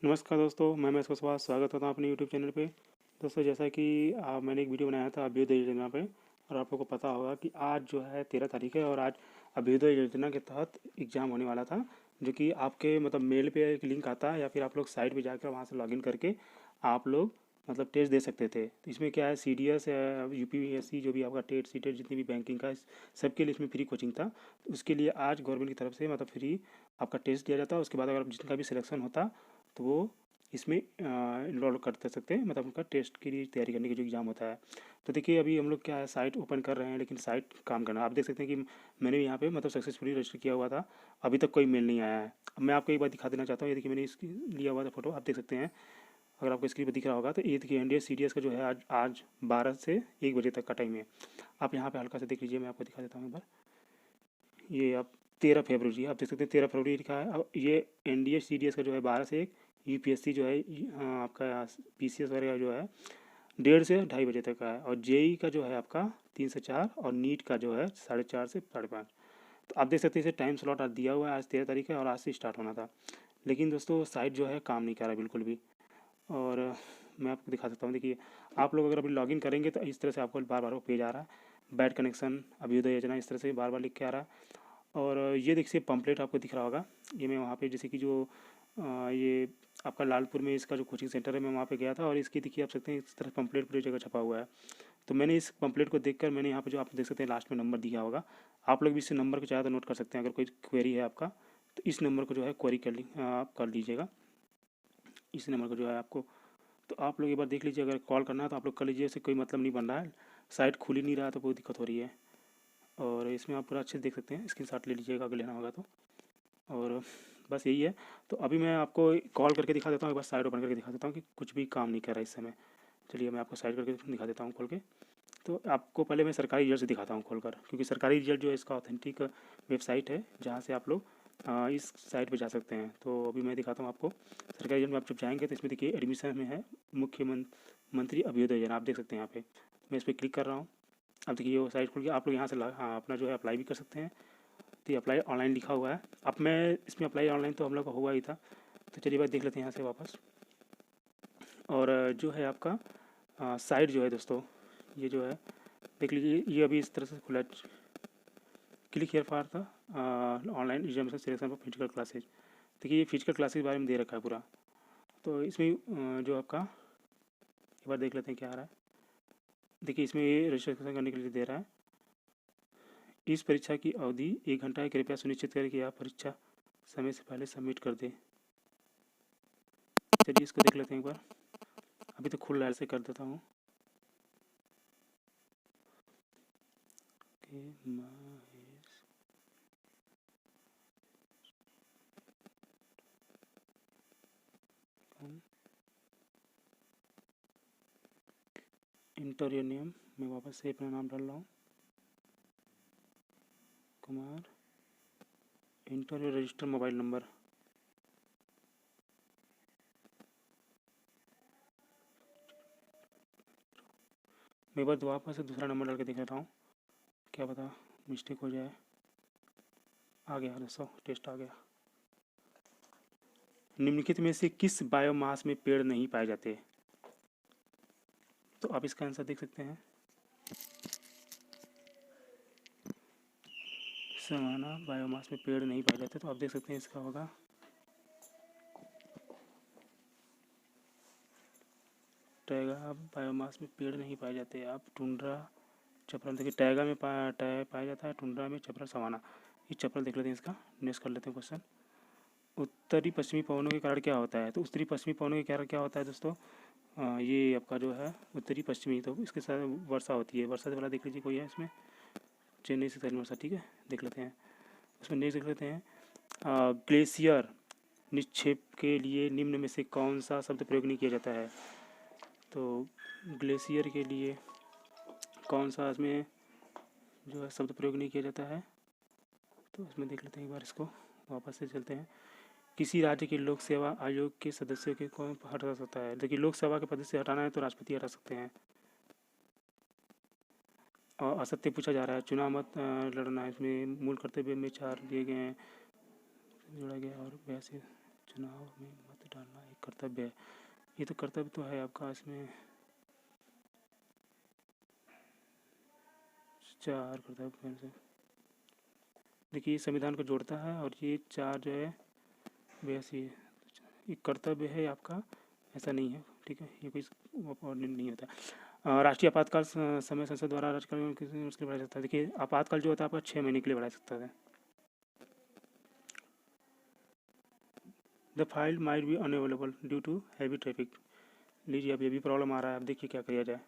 नमस्कार दोस्तों, मैं महेश कुशवाहा स्वागत करता हूँ अपने यूट्यूब चैनल पे। दोस्तों, जैसा कि मैंने एक वीडियो बनाया था अभ्युदय योजना पे, और आप लोगों को पता होगा कि आज जो है 13 तारीख है और आज अभ्युदय योजना के तहत एग्ज़ाम होने वाला था, जो कि आपके मतलब मेल पे एक लिंक आता है या फिर आप लोग साइट पे जाकर वहाँ से लॉगिन करके आप लोग मतलब टेस्ट दे सकते थे। तो इसमें क्या है, सी डी एस या यूपीएससी जो भी आपका टेट सी टेट जितनी भी बैंकिंग का सबके लिए इसमें फ्री कोचिंग था। तो उसके लिए आज गवर्नमेंट की तरफ से मतलब फ्री आपका टेस्ट दिया जाता है। उसके बाद अगर जिनका भी सिलेक्शन होता तो वो इसमें इनरोल कर सकते हैं, मतलब उनका टेस्ट के लिए तैयारी करने के जो एग्ज़ाम होता है। तो देखिए अभी हम लोग क्या है, साइट ओपन कर रहे हैं, लेकिन साइट काम करना आप देख सकते हैं कि मैंने यहाँ पे मतलब सक्सेसफुली रजिस्टर किया हुआ था। अभी तक कोई मेल नहीं आया है। अब मैं आपको एक बार दिखा देना चाहता हूँ। ये देखिए मैंने इसकी लिया हुआ था फोटो, आप देख सकते हैं। अगर आपको स्क्रीन पर दिख रहा होगा तो ये देखिए एनडीए सीडीएस का जो है आज 12 से 1 बजे तक का टाइम है। आप यहाँ पे हल्का से देख लीजिए, मैं आपको दिखा देता हूँ एक बार। ये आप 13 फरवरी आप देख सकते हैं, 13 फरवरी लिखा है। अब ये एनडीए सीडीएस का जो है 12 से 1, यूपीएससी जो है आपका पीसीएस वगैरह जो है 1:30 से 2:30 बजे तक का है, और जेई का जो है आपका 3 से 4, और नीट का जो है 4:30 से 5:30। तो आप देख सकते हैं इसे टाइम स्लॉट आज दिया हुआ है, आज 13 तारीख है और आज से स्टार्ट होना था। लेकिन दोस्तों साइट जो है काम नहीं कर रहा बिल्कुल भी। और मैं आपको दिखा सकता हूँ, देखिए आप लोग अगर अभी लॉगिन करेंगे तो इस तरह से आपको बार बार वो पेज आ रहा है। बैड कनेक्शन, अभ्युदय योजना, इस तरह से बार बार लिख के आ रहा है। और ये देखिए पंपलेट आपको दिख रहा होगा। ये मैं वहाँ पे जैसे कि जो ये आपका लालपुर में इसका जो कोचिंग सेंटर है, मैं वहाँ पे गया था, और इसकी देखिए आप सकते हैं इस तरह पंपलेट पूरी जगह छपा हुआ है। तो मैंने इस पंपलेट को देखकर मैंने यहाँ पे जो आप देख सकते हैं लास्ट में नंबर दिया होगा, आप लोग भी इस नंबर को चाहे तो नोट कर सकते हैं। अगर कोई क्वेरी है आपका तो इस नंबर को जो है क्वेरी आप कर लीजिएगा। इस नंबर को जो है आपको, तो आप लोग एक बार देख लीजिए। अगर कॉल करना है तो आप लोग कर लीजिए, इससे कोई मतलब नहीं बन रहा है, साइट खुल ही नहीं रहा तो बहुत दिक्कत हो रही है। और इसमें आप पूरा अच्छे से देख सकते हैं, स्क्रीनशॉट ले लीजिएगा अगर लेना होगा तो। और बस यही है। तो अभी मैं आपको कॉल करके दिखा देता हूँ, एक बार साइट ओपन करके दिखा देता हूँ कि कुछ भी काम नहीं कर रहा है इस समय। चलिए मैं आपको साइट करके दिखा देता हूँ खोल के। तो आपको पहले मैं सरकारी रिजल्ट से दिखाता हूँ खोलकर, क्योंकि सरकारी रिजल्ट जो है इसका ऑथेंटिक वेबसाइट है, जहाँ से आप लोग इस साइट पे जा सकते हैं। तो अभी मैं दिखाता हूँ आपको सरकारी रिजल्ट में। आप जब जाएंगे तो इसमें देखिए एडमिशन में है मुख्यमंत्री अभ्युदय योजना, आप देख सकते हैं यहाँ पे। मैं इस पर क्लिक कर रहा हूँ। अब देखिए वो साइट खुल के आप लोग यहाँ से अपना जो है अप्लाई भी कर सकते हैं। तो ये अप्लाई ऑनलाइन लिखा हुआ है। अब मैं इसमें अप्लाई ऑनलाइन तो हम लोग का हुआ ही था। तो चलिए बात देख लेते हैं यहाँ से वापस। और जो है आपका साइट जो है दोस्तों, ये जो है देख लीजिए, ये अभी इस तरह से खुला है। क्लिक हियर फॉर था online examination selection for physical classes. देखिए ये फिजिकल क्लासेज के बारे में दे रखा है पूरा। तो इसमें जो आपका एक बार देख लेते हैं क्या आ रहा है। देखिए इसमें ये रजिस्ट्रेशन करने के लिए दे रहा है। इस परीक्षा की अवधि 1 घंटा है, कृपया सुनिश्चित करें कि आप परीक्षा समय से पहले सबमिट कर दें। चलिए इसको देख लेते हैं एक बार। अभी तो खुल रहा है, ऐसे कर देता हूँ कि इंटर योर नेम, मैं वापस से अपना नाम डाल रहा हूँ, Kumar. Inter your register mobile number. मैं एक बार वापस से दूसरा नंबर डाल के देख लेता हूँ, क्या पता मिस्टेक हो जाए। आ गया दोस्तों, टेस्ट आ गया। निम्नलिखित में से किस बायोमास में पेड़ नहीं पाए जाते? तो आप इसका आंसर देख सकते हैं, समाना बायोमास में पेड़ नहीं पाए जाते। तो आप देख सकते हैं इसका होगा टैगा। बायोमास में पेड़ नहीं पाए जाते। आप टुंड्रा, चपरल, देखिए टैगा में पाया जाता है, टुंड्रा में, चपरल, सवाना। ये चपरल देख लेते हैं, इसका नेक्स्ट कर लेते हैं क्वेश्चन। उत्तरी पश्चिमी पवनों के कारण क्या होता है? तो उत्तरी पश्चिमी पवनों के कारण क्या होता है दोस्तों? ये आपका जो है उत्तरी पश्चिमी, तो इसके साथ वर्षा होती है। वर्षा से वाला देख लीजिए कोई है इसमें, चेन्नई से तैन वर्षा, ठीक है देख लेते हैं। उसमें नेक्स्ट देख लेते हैं, ग्लेशियर निक्षेप के लिए निम्न में से कौन सा शब्द प्रयोग नहीं किया जाता है? तो ग्लेशियर के लिए कौन सा इसमें जो है शब्द प्रयोग नहीं किया जाता है? तो इसमें देख लेते हैं एक बार, इसको वापस से चलते हैं। किसी राज्य के लोक सेवा आयोग के सदस्यों के कौन हटा सकता है? देखिए लोक सेवा के पद से हटाना है तो राष्ट्रपति हटा सकते हैं। और असत्य पूछा जा रहा है, चुनाव मत लड़ना है। इसमें मूल कर्तव्य में 4 दिए गए हैं, जोड़ा गया और वैसे चुनाव में मत डालना एक कर्तव्य है। ये तो कर्तव्य तो है आपका। इसमें 4 कर्तव्य फिर से देखिए, ये संविधान को जोड़ता है और ये 4 जो है वैसे ये कर्तव्य है आपका, ऐसा नहीं है। ठीक है, ये कोई ऑर्डिनेंस नहीं होता। राष्ट्रीय आपातकाल समय संसद द्वारा राजकाल किसी मुश्किल बढ़ा सकता है। देखिए, आपातकाल जो होता है आपका 6 महीने के लिए बढ़ा सकता है। The file might be unavailable due to heavy traffic. लीजिए, अब ये भी प्रॉब्लम आ रहा है। अब देखिए क्या किया जाए।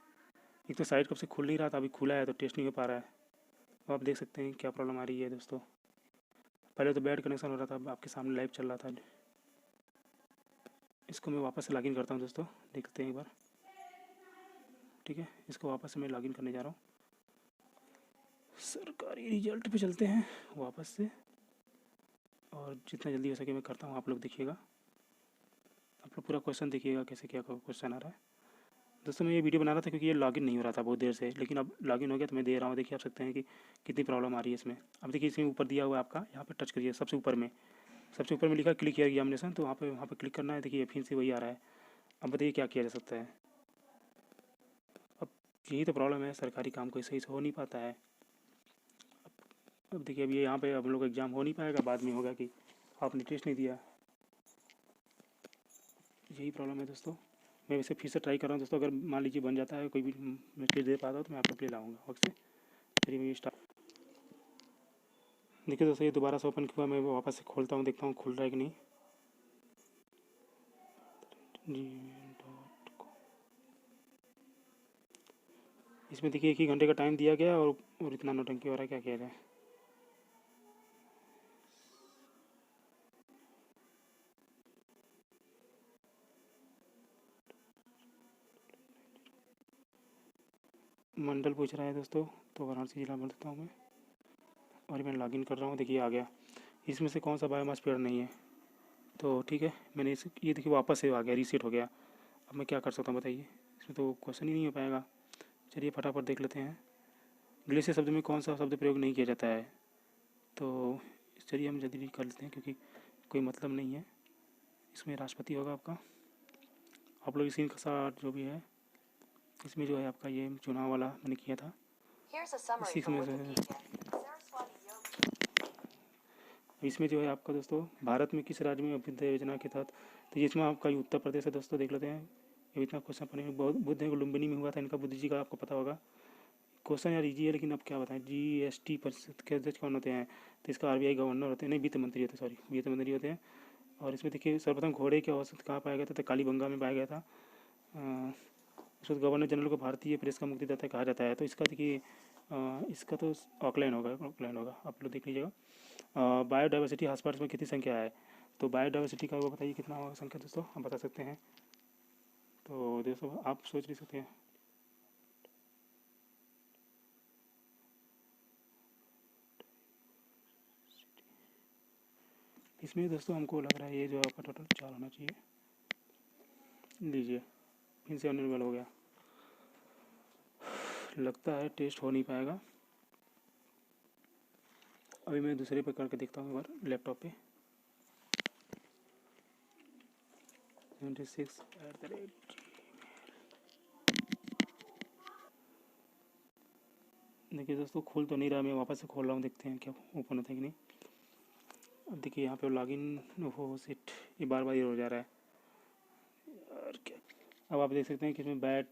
एक तो साइट कब से खुल नहीं रहा था, अभी खुला है तो टेस्ट नहीं हो पा रहा है। अब आप देख सकते हैं क्या प्रॉब्लम आ रही है दोस्तों। पहले तो बैड कनेक्शन हो रहा था, अब आपके सामने लाइव चल रहा था। इसको मैं वापस से लॉगिन करता हूँ दोस्तों, देखते हैं एक बार। ठीक है, इसको वापस से मैं लॉगिन करने जा रहा हूँ। सरकारी रिजल्ट पे चलते हैं वापस से, और जितना जल्दी हो सके मैं करता हूँ। आप लोग देखिएगा, आप लोग पूरा क्वेश्चन देखिएगा कैसे क्या क्वेश्चन आ रहा है। दोस्तों, मैं ये वीडियो बना रहा था क्योंकि ये लॉगिन नहीं हो रहा था बहुत देर से, लेकिन अब लॉगिन हो गया तो मैं दे रहा हूँ। देखिए, आप सकते हैं कि कितनी प्रॉब्लम आ रही है इसमें। अब देखिए, इसमें ऊपर दिया हुआ है आपका, यहाँ पर टच करिए। सबसे ऊपर में लिखा क्लिक किया एग्जामिनेशन, तो वहाँ पे क्लिक करना है। देखिए, फिर से वही आ रहा है। अब बताइए क्या किया जा सकता है। अब यही तो प्रॉब्लम है, सरकारी काम कोई सही से हो नहीं पाता है। अब देखिए, अब ये यहाँ पे हम लोग एग्ज़ाम हो नहीं पाएगा, बाद में होगा कि आपने टेस्ट नहीं दिया। यही प्रॉब्लम है दोस्तों। मैं वैसे फिर से ट्राई कर रहा हूँ दोस्तों। अगर मान लीजिए बन जाता है, कोई भी मैं टेस्ट दे पाता हूँ तो मैं आप लोग के लिए लाऊँगा वक्त से। चलिए, मैं स्टार्ट। देखिए दोस्तों, ये दोबारा से ओपन किया, मैं वापस से खोलता हूँ, देखता हूँ खुल रहा है कि नहीं। जी.com इसमें देखिए 1 ही घंटे का टाइम दिया गया और इतना नौटंकी हो रहा है, क्या किया जाए। मंडल पूछ रहा है दोस्तों, तो वाराणसी जिला भर देता हूँ मैं, और मैं लॉगिन कर रहा हूँ। देखिए आ गया। इसमें से कौन सा बायोमास पेड़ नहीं है, तो ठीक है, मैंने ये देखिए वापस से आ गया, रीसेट हो गया। अब मैं क्या कर सकता हूँ बताइए, इसमें तो क्वेश्चन ही नहीं हो पाएगा। चलिए फटाफट देख लेते हैं। ग्लेशियर शब्द में कौन सा शब्द प्रयोग नहीं किया जाता है, तो चलिए हम जल्दी कर लेते हैं क्योंकि कोई मतलब नहीं है। इसमें राष्ट्रपति होगा आपका। आप लोग इसी के साथ जो भी है, इसमें जो है आपका ये चुनाव वाला मैंने किया था, इसी में इसमें जो है आपका दोस्तों, भारत में किस राज्य में अभ्युदय योजना के तहत, तो इसमें आपका उत्तर प्रदेश है दोस्तों। देख लेते हैं। ये इतना क्वेश्चन पढ़ने बहुत बुद्ध को लुम्बिनी में हुआ था इनका, बुद्ध जी का, आपको पता होगा। क्वेश्चन यार इजी है, लेकिन अब क्या बताएं। GST परिषद के अध्यक्ष कौन होते हैं, तो इसका RBI गवर्नर होते हैं, नहीं वित्त मंत्री होते हैं, सॉरी वित्त मंत्री होते हैं। और इसमें देखिए सर्वप्रथम घोड़े के औसत कहाँ पाया गया था, तो कालीबंगा में पाया गया था। इसको गवर्नर जनरल को भारतीय प्रेस का मुक्तिदाता कहा जाता है, तो इसका देखिए इसका तो ऑकलैंड होगा, आप लोग देख लीजिएगा। बायोडाइवर्सिटी हॉटस्पॉट्स में कितनी संख्या है, तो बायोडाइवर्सिटी का वो बताइए कितना होगा संख्या दोस्तों, हम बता सकते हैं। तो दोस्तों आप सोच नहीं सकते हैं। इसमें दोस्तों हमको लग रहा है ये जो आपका टोटल 4 होना चाहिए। लीजिए, फिर से अनअवेलेबल हो गया। लगता है टेस्ट हो नहीं पाएगा। अभी मैं दूसरे पे करके देखता हूँ एक बार लैपटॉप पे। 76@। देखिए दोस्तों, खुल तो नहीं रहा, मैं वापस से खोल रहा हूँ, देखते हैं क्या ओपन होता है कि नहीं। अब देखिए यहाँ पे लॉगिन हो सिट, ये बार बार हो जा रहा है और क्या। अब आप देख सकते हैं कि इसमें बैड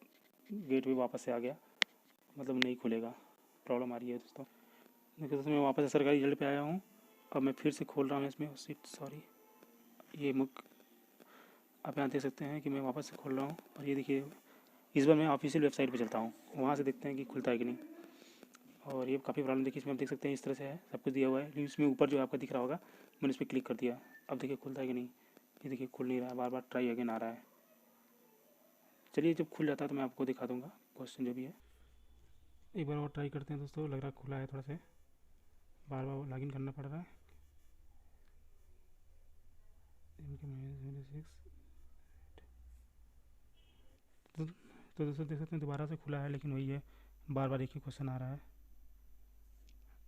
गेट भी वापस से आ गया, मतलब नहीं खुलेगा, प्रॉब्लम आ रही है दोस्तों। देखिए दोस्तों, मैं वापस से सरकारी रिजल्ट पे आया हूँ। अब मैं फिर से खोल रहा हूँ इसमें सीट, सॉरी ये आप यहाँ देख सकते हैं कि मैं वापस से खोल रहा हूँ। और ये देखिए, इस बार मैं ऑफिशियल वेबसाइट पे चलता हूँ, वहाँ से देखते हैं कि खुलता है कि नहीं। और ये काफ़ी प्रॉब्लम देखिए, इसमें आप देख सकते हैं इस तरह से है, सब कुछ दिया हुआ है, लेकिन इसमें ऊपर जो आपका दिख रहा होगा, मैंने इस पर क्लिक कर दिया। अब देखिए खुलता है कि नहीं। ये देखिए खुल नहीं रहा है, बार बार ट्राई अगेन आ रहा है। चलिए जब खुल जाता है तो मैं आपको दिखा दूँगा क्वेश्चन जो भी है। एक बार और ट्राई करते हैं दोस्तों, लग रहा है खुला है, थोड़ा सा बार बार लॉगिन करना पड़ रहा है। तो दोस्तों देख सकते हैं दोबारा से खुला है, लेकिन वही है, बार बार एक ही क्वेश्चन आ रहा है।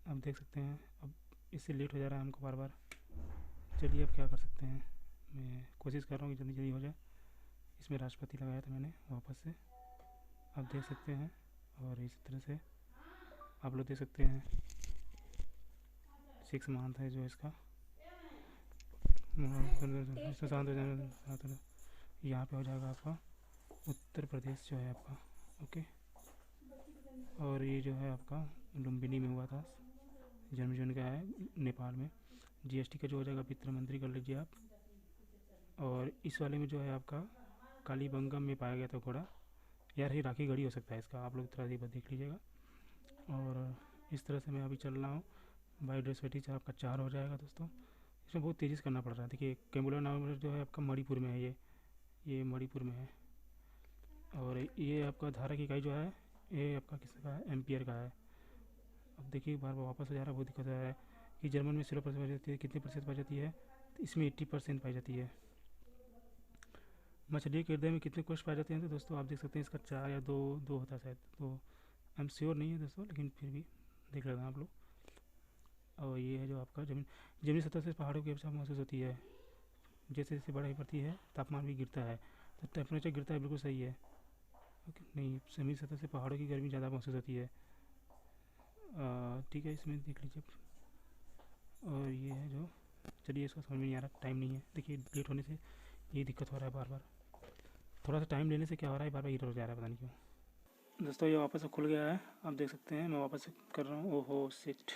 अब देख सकते हैं, अब इससे लेट हो जा रहा है हमको बार बार। चलिए अब क्या कर सकते हैं, मैं कोशिश कर रहा हूँ कि जल्दी जल्दी हो जाए। इसमें राष्ट्रपति लगाया था मैंने वापस से, आप देख सकते हैं। और इस तरह से आप लोग देख सकते हैं 6 मंथ है जो इसका यहाँ पे हो जाएगा आपका उत्तर प्रदेश जो है आपका। ओके, और ये जो है आपका लुम्बिनी में हुआ था, जन्म का है नेपाल में। जीएसटी का जो हो जाएगा वित्त मंत्री कर लीजिए आप। और इस वाले में जो है आपका कालीबंगम में पाया गया था घोड़ा। यार ये राखी गढ़ी हो सकता है इसका, आप लोग थोड़ा एक बार देख लीजिएगा। और इस तरह से मैं अभी चल रहा हूँ। बायोडाइवर्सिटी आपका 4 हो जाएगा दोस्तों। इसमें बहुत तेज़ी से करना पड़ रहा है। देखिए कैमुला नाम जो है आपका मणिपुर में है, ये मणिपुर में है। और ये आपका धारा की इकाई जो है ये आपका किसका है, एम्पियर का है। अब देखिए बार बार वापस हो जा रहा है, बहुत दिक्कत हो रहा है कि जर्मन में 0% पाई जाती है, कितनी प्रतिशत पाई जाती है, तो इसमें 80% पाई जाती है। मछली के हृदय में कितने कोष पाए जाते हैं तो दोस्तों आप देख सकते हैं इसका 4 या 2 होता है शायद, तो आई एम श्योर नहीं है दोस्तों, लेकिन फिर भी देख लेना आप लोग। और ये है जो आपका जमीनी सतह से पहाड़ों की अपेक्षा महसूस होती है। जैसे जैसे बढ़ाई बढ़ती है तापमान भी गिरता है, तो टेम्परेचर गिरता है, बिल्कुल सही है। ओके, नहीं, जमीनी सतह से पहाड़ों की गर्मी ज़्यादा महसूस होती है। ठीक है, इसमें देख लीजिए। और ये है जो, चलिए इसका समझ में नहीं आ रहा, टाइम नहीं है। देखिए लेट होने से ये दिक्कत हो रहा है बार बार, थोड़ा सा टाइम लेने से क्या हो रहा है, बार बार एरर हो जा रहा है, पता नहीं क्यों। दोस्तों ये वापस से खुल गया है, आप देख सकते हैं। मैं वापस से कर रहा हूँ, ओहो शिट,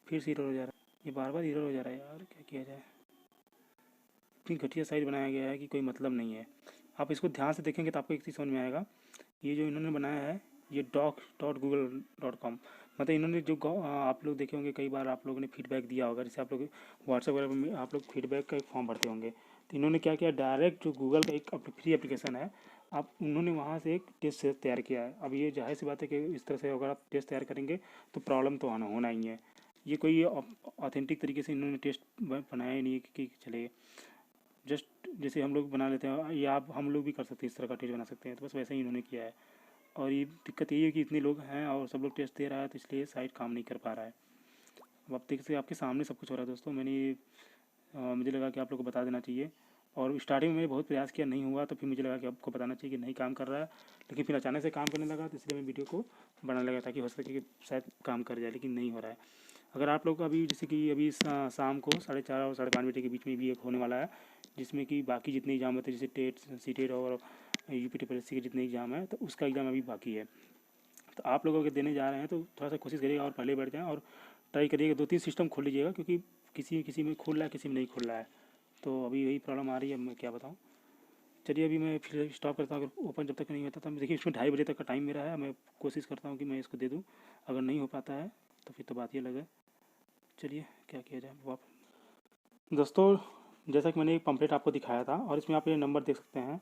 फिर से एरर हो जा रहा है। ये बार बार एरर हो जा रहा है यार, क्या किया जाए। इतनी घटिया साइट बनाया गया है कि कोई मतलब नहीं है। आप इसको ध्यान से देखेंगे तो आपको एक चीज़ समझ में आएगा। ये जो इन्होंने बनाया है ये doc.google.com, मतलब इन्होंने जो आप लोग देखे होंगे कई बार, आप लोगों ने फीडबैक दिया होगा, जैसे आप लोग व्हाट्सएप वगैरह में आप लोग फीडबैक का एक फॉर्म भरते होंगे, तो इन्होंने क्या किया, डायरेक्ट जो गूगल का एक फ्री एप्लीकेशन है, आप उन्होंने वहाँ से एक टेस्ट सेट तैयार किया है। अब ये जाहिर सी बात है कि इस तरह से अगर आप टेस्ट तैयार करेंगे तो प्रॉब्लम तो होना ही है। ये कोई ऑथेंटिक तरीके से इन्होंने टेस्ट बनाया ही नहीं है कि चले जस्ट जैसे हम लोग बना लेते हैं, या आप हम लोग भी कर सकते हैं, इस तरह का टेस्ट बना सकते हैं, तो बस वैसे ही इन्होंने किया है। और ये दिक्कत यही है कि इतने लोग हैं और सब लोग टेस्ट दे रहा है, तो इसलिए साइट काम नहीं कर पा रहा है। अब आप देख सकते आपके सामने सब कुछ हो रहा है दोस्तों। मुझे लगा कि आप लोग को बता देना चाहिए। और स्टार्टिंग में मैंने बहुत प्रयास किया, नहीं हुआ, तो फिर मुझे लगा कि आपको बताना चाहिए कि नहीं काम कर रहा है। लेकिन फिर अचानक से काम करने लगा, तो इसलिए मैं वीडियो को बनाने लगा ताकि हो सके कि शायद काम कर जाए, लेकिन नहीं हो रहा है। अगर आप लोग अभी जैसे कि अभी शाम को 4:30 और 5:30 बजे के बीच में भी एक होने वाला है, जिसमें कि बाकी जितने एग्ज़ाम होते हैं, जैसे टेट, सीटेट और यूपीटीपीएससी के जितने एग्ज़ाम हैं, तो उसका एग्ज़ाम अभी बाकी है। तो आप लोग अगर देने जा रहे हैं तो थोड़ा सा कोशिश करिएगा और पहले बैठ जाएँ और ट्राई करिएगा, 2-3 सिस्टम खोल लीजिएगा, क्योंकि किसी किसी में खुल रहा है, किसी में नहीं खुल रहा है। तो अभी यही प्रॉब्लम आ रही है, मैं क्या बताऊँ। चलिए अभी मैं फिर स्टॉप करता हूँ, अगर ओपन जब तक नहीं होता था। देखिए इसमें 2:30 बजे तक का टाइम मेरा है, मैं कोशिश करता हूँ कि मैं इसको दे दूँ। अगर नहीं हो पाता है तो फिर तो बात ही अलग है। चलिए क्या किया जाए। वाप दोस्तों जैसा कि मैंने एक पंपलेट आपको दिखाया था, और इसमें आप ये नंबर देख सकते हैं,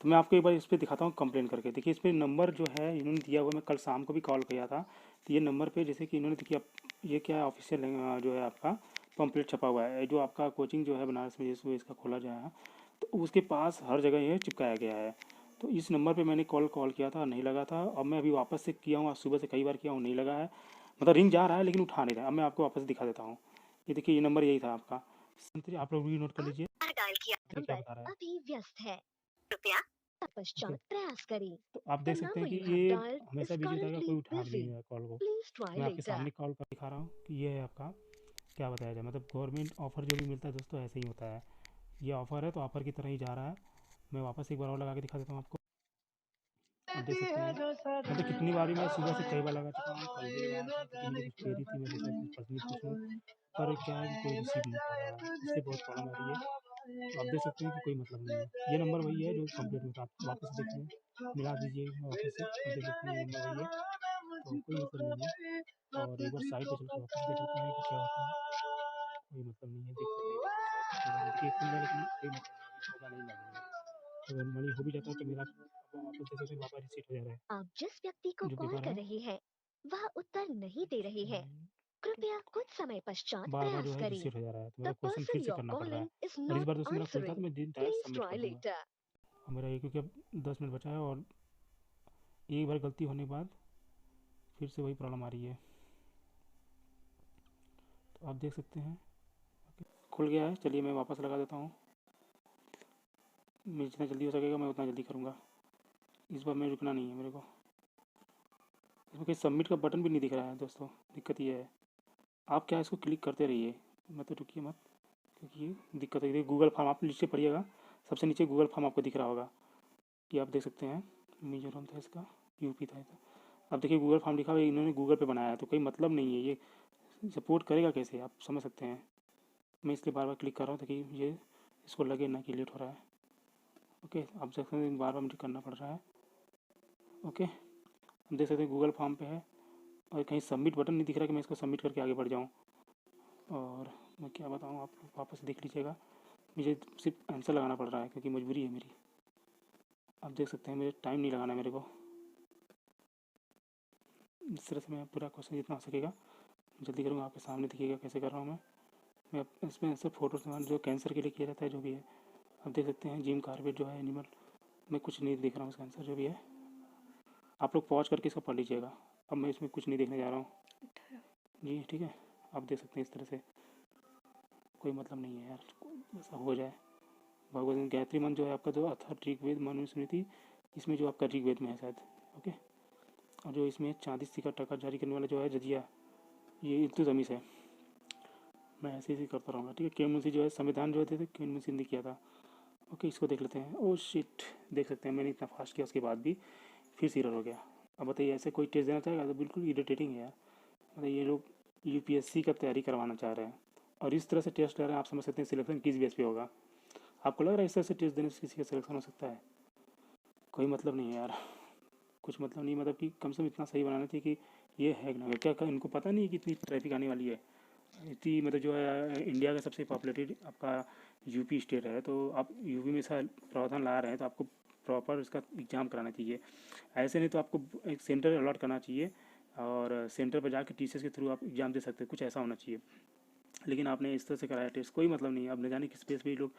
तो मैं आपको एक बार इस पर दिखाता हूँ कंप्लेन करके। देखिए इस पर नंबर जो है इन्होंने दिया हुआ, मैं कल शाम को भी कॉल किया था, तो ये नंबर पे जैसे कि इन्होंने देखिए, ये क्या ऑफिशियल जो है आपका पंपलेट छपा हुआ है, जो आपका कोचिंग जो है बनारस में जैसे इसका खोला जाए है, तो उसके पास हर जगह ये चिपकाया गया है। तो इस नंबर पे मैंने कॉल किया था, नहीं लगा था। अब मैं अभी वापस से किया हूँ, आज सुबह से कई बार किया हूँ, नहीं लगा है, मतलब रिंग जा रहा है लेकिन उठा नहीं रहा है। अब मैं आपको वापस दिखा देता हूँ। ये देखिए ये नंबर यही था आपका, आप लोग भी नोट कर लीजिए डायल किया क्या नंबर बता रहा है। अभी व्यस्त है, कृपया ओके, पश्चात प्रयास करें। तो आप The देख सकते हैं number कि you have ये dialed हमेशा is बिजी रहता है, currently कोई उठा भी busy. नहीं रहा कॉल को। Please try मैं आपके later. सामने कॉल कर दिखा रहा हूँ कि ये है आपका, क्या बताया जाए, मतलब गवर्नमेंट ऑफ़र जो भी मिलता है दोस्तों ऐसे ही होता है। ये ऑफ़र है तो ऑफ़र की तरह ही जा रहा है। मैं वापस एक बार और लगा के दिखा देता हूँ आपको, आप देख सकते हैं। मतलब कितनी बारी मैं सुबह से कई बार लगा चुका हूँ, कल भी लगाया था क्योंकि मुझे कुछ क्वेरी थी, मैं सोचा कुछ पर्सनली पूछ लूँ, पर क्या है कि कोई रिसीव नहीं कर रहा है, इससे बहुत प्रॉब्लम आ रही है। तो आप देख सकते हैं कि कोई मतलब नहीं है। ये नंबर वही है जो कंप्लीट में था, आप वापस देखिए, मिला दीजिए वापस से, आप देख सकते हैं ये नंबर वही है, तो कोई मतलब नहीं है। और एक बार साइट पे चल के वापस देख लेते हैं कि क्या होता है। कोई मतलब नहीं है, देख सकते हैं साइट पे खुल देखिए, खुल रहा है लेकिन कोई मतलब नहीं है, होगा नहीं लगेगा। अगर मनी हो भी जाता है तो मेरा वापस देख सकते हैं, वापस रिसीट हो जा रहा है आप जिस व्यक्ति को जो कॉल पेपर कर है। रहे हैं वह उत्तर नहीं दे रहे हैं। कृपया कुछ समय पश्चात बार बार जो प्रयास है करें। रिसीट हो जा रहा है, तो मेरा The क्वेश्चन फिर person से you're करना पड़ रहा है। calling is और इस बार not दोस्तों मेरा खुलता है तो answering. मैं डायरेक्ट Please सबमिट try कर दूंगा। later. और मेरा ये क्योंकि अब 10 मिनट बचा है, और एक बार गलती होने के बाद फिर से वही प्रॉब्लम आ रही है, तो आप देख सकते हैं खुल गया है। चलिए मैं वापस लगा देता हूँ। मैं जितना जल्दी हो सकेगा मैं उतना जल्दी करूँगा। इस बार मैं रुकना नहीं है मेरे को। इसमें कहीं सबमिट का बटन भी नहीं दिख रहा है दोस्तों, दिक्कत ये है। आप क्या इसको क्लिक करते रहिए, मतलब रुकिए मत, क्योंकि ये दिक्कत है। गूगल फॉर्म आप नीचे पढ़िएगा, सबसे नीचे गूगल फॉर्म आपको दिख रहा होगा, कि आप देख सकते हैं मिजोरम था इसका, यूपी था इसका। अब देखिए गूगल फॉर्म लिखा हुआ है, इन्होंने गूगल पे बनाया है, तो कोई मतलब नहीं है। ये सपोर्ट करेगा कैसे, आप समझ सकते हैं। मैं इसलिए बार बार क्लिक कर रहा हूँ ताकि ये इसको लगे ना कि लेट हो रहा है। ओके, आप देख सकते हैं बार बार मुझे करना पड़ रहा है। ओके, हम देख सकते हैं गूगल फॉर्म पे है, और कहीं सबमिट बटन नहीं दिख रहा कि मैं इसको सबमिट करके आगे बढ़ जाऊँ। और मैं क्या बताऊँ, आप लोग वापस देख लीजिएगा। मुझे सिर्फ आंसर लगाना पड़ रहा है क्योंकि मजबूरी है मेरी। आप देख सकते हैं मुझे टाइम नहीं लगाना है मेरे को। इस तरह से मैं पूरा क्वेश्चन जितना हो सकेगा जल्दी करूँगा, आपके सामने दिखिएगा कैसे कर रहा हूँ मैं इसमें सिर्फ फोटो जो कैंसर के लिए किया जाता है जो भी है। आप देख सकते हैं जिम कार्बेट जो है एनिमल, मैं कुछ नहीं देख रहा हूँ इसका आंसर जो भी है। आप लोग पॉज करके इसको पढ़ लीजिएगा। अब मैं इसमें कुछ नहीं देखने जा रहा हूँ जी, ठीक है। आप देख सकते हैं इस तरह से, कोई मतलब नहीं है यार, ऐसा हो जाए। भगवत गायत्री मंत्र जो है आपका, जो अथर्व ऋग्वेद मनुस्मृति, इसमें जो आपका ऋग्वेद में है शायद। ओके, और जो इसमें 40 का टका जारी करने वाला जो है जजिया, ये इल्तुतमिश है। मैं ऐसे ही करता रहूँगा, ठीक है। के मुंशी जो है संविधान जो थे के मुंशी ने किया था। ओके, इसको देख लेते हैं। ओ शिट, देख सकते हैं मैंने इतना फास्ट किया उसके बाद भी फिर से एरर हो गया। अब बताइए ऐसे कोई टेस्ट देना चाहेगा तो बिल्कुल इरिटेटिंग है यार। मतलब ये लोग यूपीएससी का तैयारी करवाना चाह रहे हैं और इस तरह से टेस्ट ले रहे हैं। आप समझ सकते हैं सिलेक्शन किस बेस पे होगा। आपको लग रहा है इस तरह से टेस्ट देने से किसी का सिलेक्शन हो सकता है? कोई मतलब नहीं है यार, कुछ मतलब नहीं। मतलब कि कम से कम इतना सही बनाना चाहिए कि ये हैक ना हो। क्या इनको पता नहीं है कि इतनी ट्रैफिक आने वाली है? इतनी मतलब जो है इंडिया का सबसे पॉपुलेटेड आपका यूपी स्टेट है, तो आप यूपी में ऐसा प्रावधान ला रहे हैं तो आपको प्रॉपर इसका एग्ज़ाम कराना चाहिए। ऐसे नहीं तो आपको एक सेंटर अलॉट करना चाहिए और सेंटर पर जाकर टीचर्स के थ्रू आप एग्ज़ाम दे सकते हैं, कुछ ऐसा होना चाहिए। लेकिन आपने इस तरह से कराया टेस्ट, कोई मतलब नहीं है। अब न जाने किस बेस पे ये लोग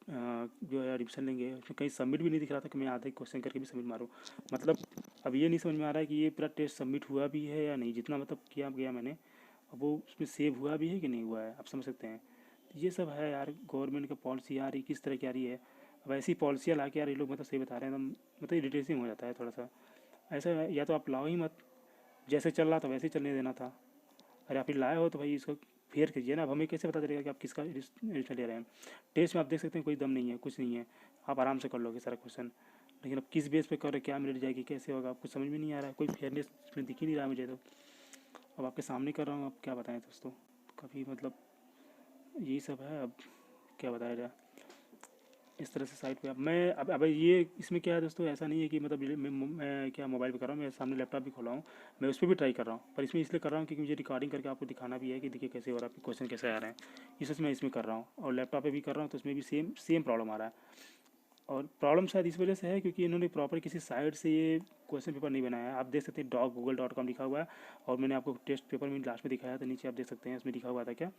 जो है रिविजन लेंगे। उसमें कहीं सबमिट भी नहीं दिख रहा था कि मैं आधे क्वेश्चन करके भी सबमिट मारूँ। मतलब अब ये नहीं समझ में आ रहा है कि ये पूरा टेस्ट सबमिट हुआ भी है या नहीं, जितना मतलब किया गया मैंने, अब वो उसमें सेव हुआ भी है कि नहीं हुआ है, आप समझ सकते हैं। तो ये सब है यार, गवर्नमेंट की पॉलिसी आ रही किस तरह की आ रही है। अब ऐसी पॉलिसियाँ ला के यार ये लोग मतलब सही बता रहे हैं, मतलब इरिटेटिंग हो जाता है थोड़ा सा। ऐसा है, या तो आप लाओ ही मत, जैसे चल रहा था वैसे ही चलने देना था। अरे आप फिर लाए हो तो भाई इसको फेयर कीजिए ना। अब हमें कैसे पता चलेगा कि आप किसका एडिशन ले रहे हैं? टेस्ट में आप देख सकते हैं कोई दम नहीं है, कुछ नहीं है, आप आराम से कर लोगे सारा क्वेश्चन। लेकिन अब किस बेस पे कर रहे, क्या मिल जाएगी, कैसे होगा, आपको समझ में नहीं आ रहा है। कोई फेयरनेस इसमें दिख ही नहीं रहा मुझे तो। अब आपके सामने कर रहा हूँ, अब क्या बताएं दोस्तों। काफ़ी मतलब यही सब है, अब क्या बताया जाए। इस तरह से साइट पे अब मैं अब ये इसमें क्या है दोस्तों, ऐसा नहीं है कि मतलब मैं क्या मोबाइल पे कर रहा हूँ, मेरे सामने लैपटॉप भी खोला हूँ, मैं उस पर भी ट्राई कर रहा हूँ। पर इसमें इसलिए कर रहा हूँ क्योंकि मुझे रिकॉर्डिंग करके आपको दिखाना भी है कि देखिए कैसे हो रहा है, क्वेश्चन कैसे आ रहे हैं। इस वजह से मैं इसमें कर रहा हूँ, और लैपटॉप पे भी कर रहा हूँ तो उसमें भी सेम सेम प्रॉब्लम आ रहा है। और प्रॉब्लम शायद इस वजह से है क्योंकि इन्होंने प्रॉपर किसी साइट से ये क्वेश्चन पेपर नहीं बनाया है। आप देख सकते हैं google.com लिखा हुआ है, और मैंने आपको टेस्ट पेपर में लास्ट में दिखाया था, नीचे आप देख सकते हैं इसमें लिखा हुआ था क्या,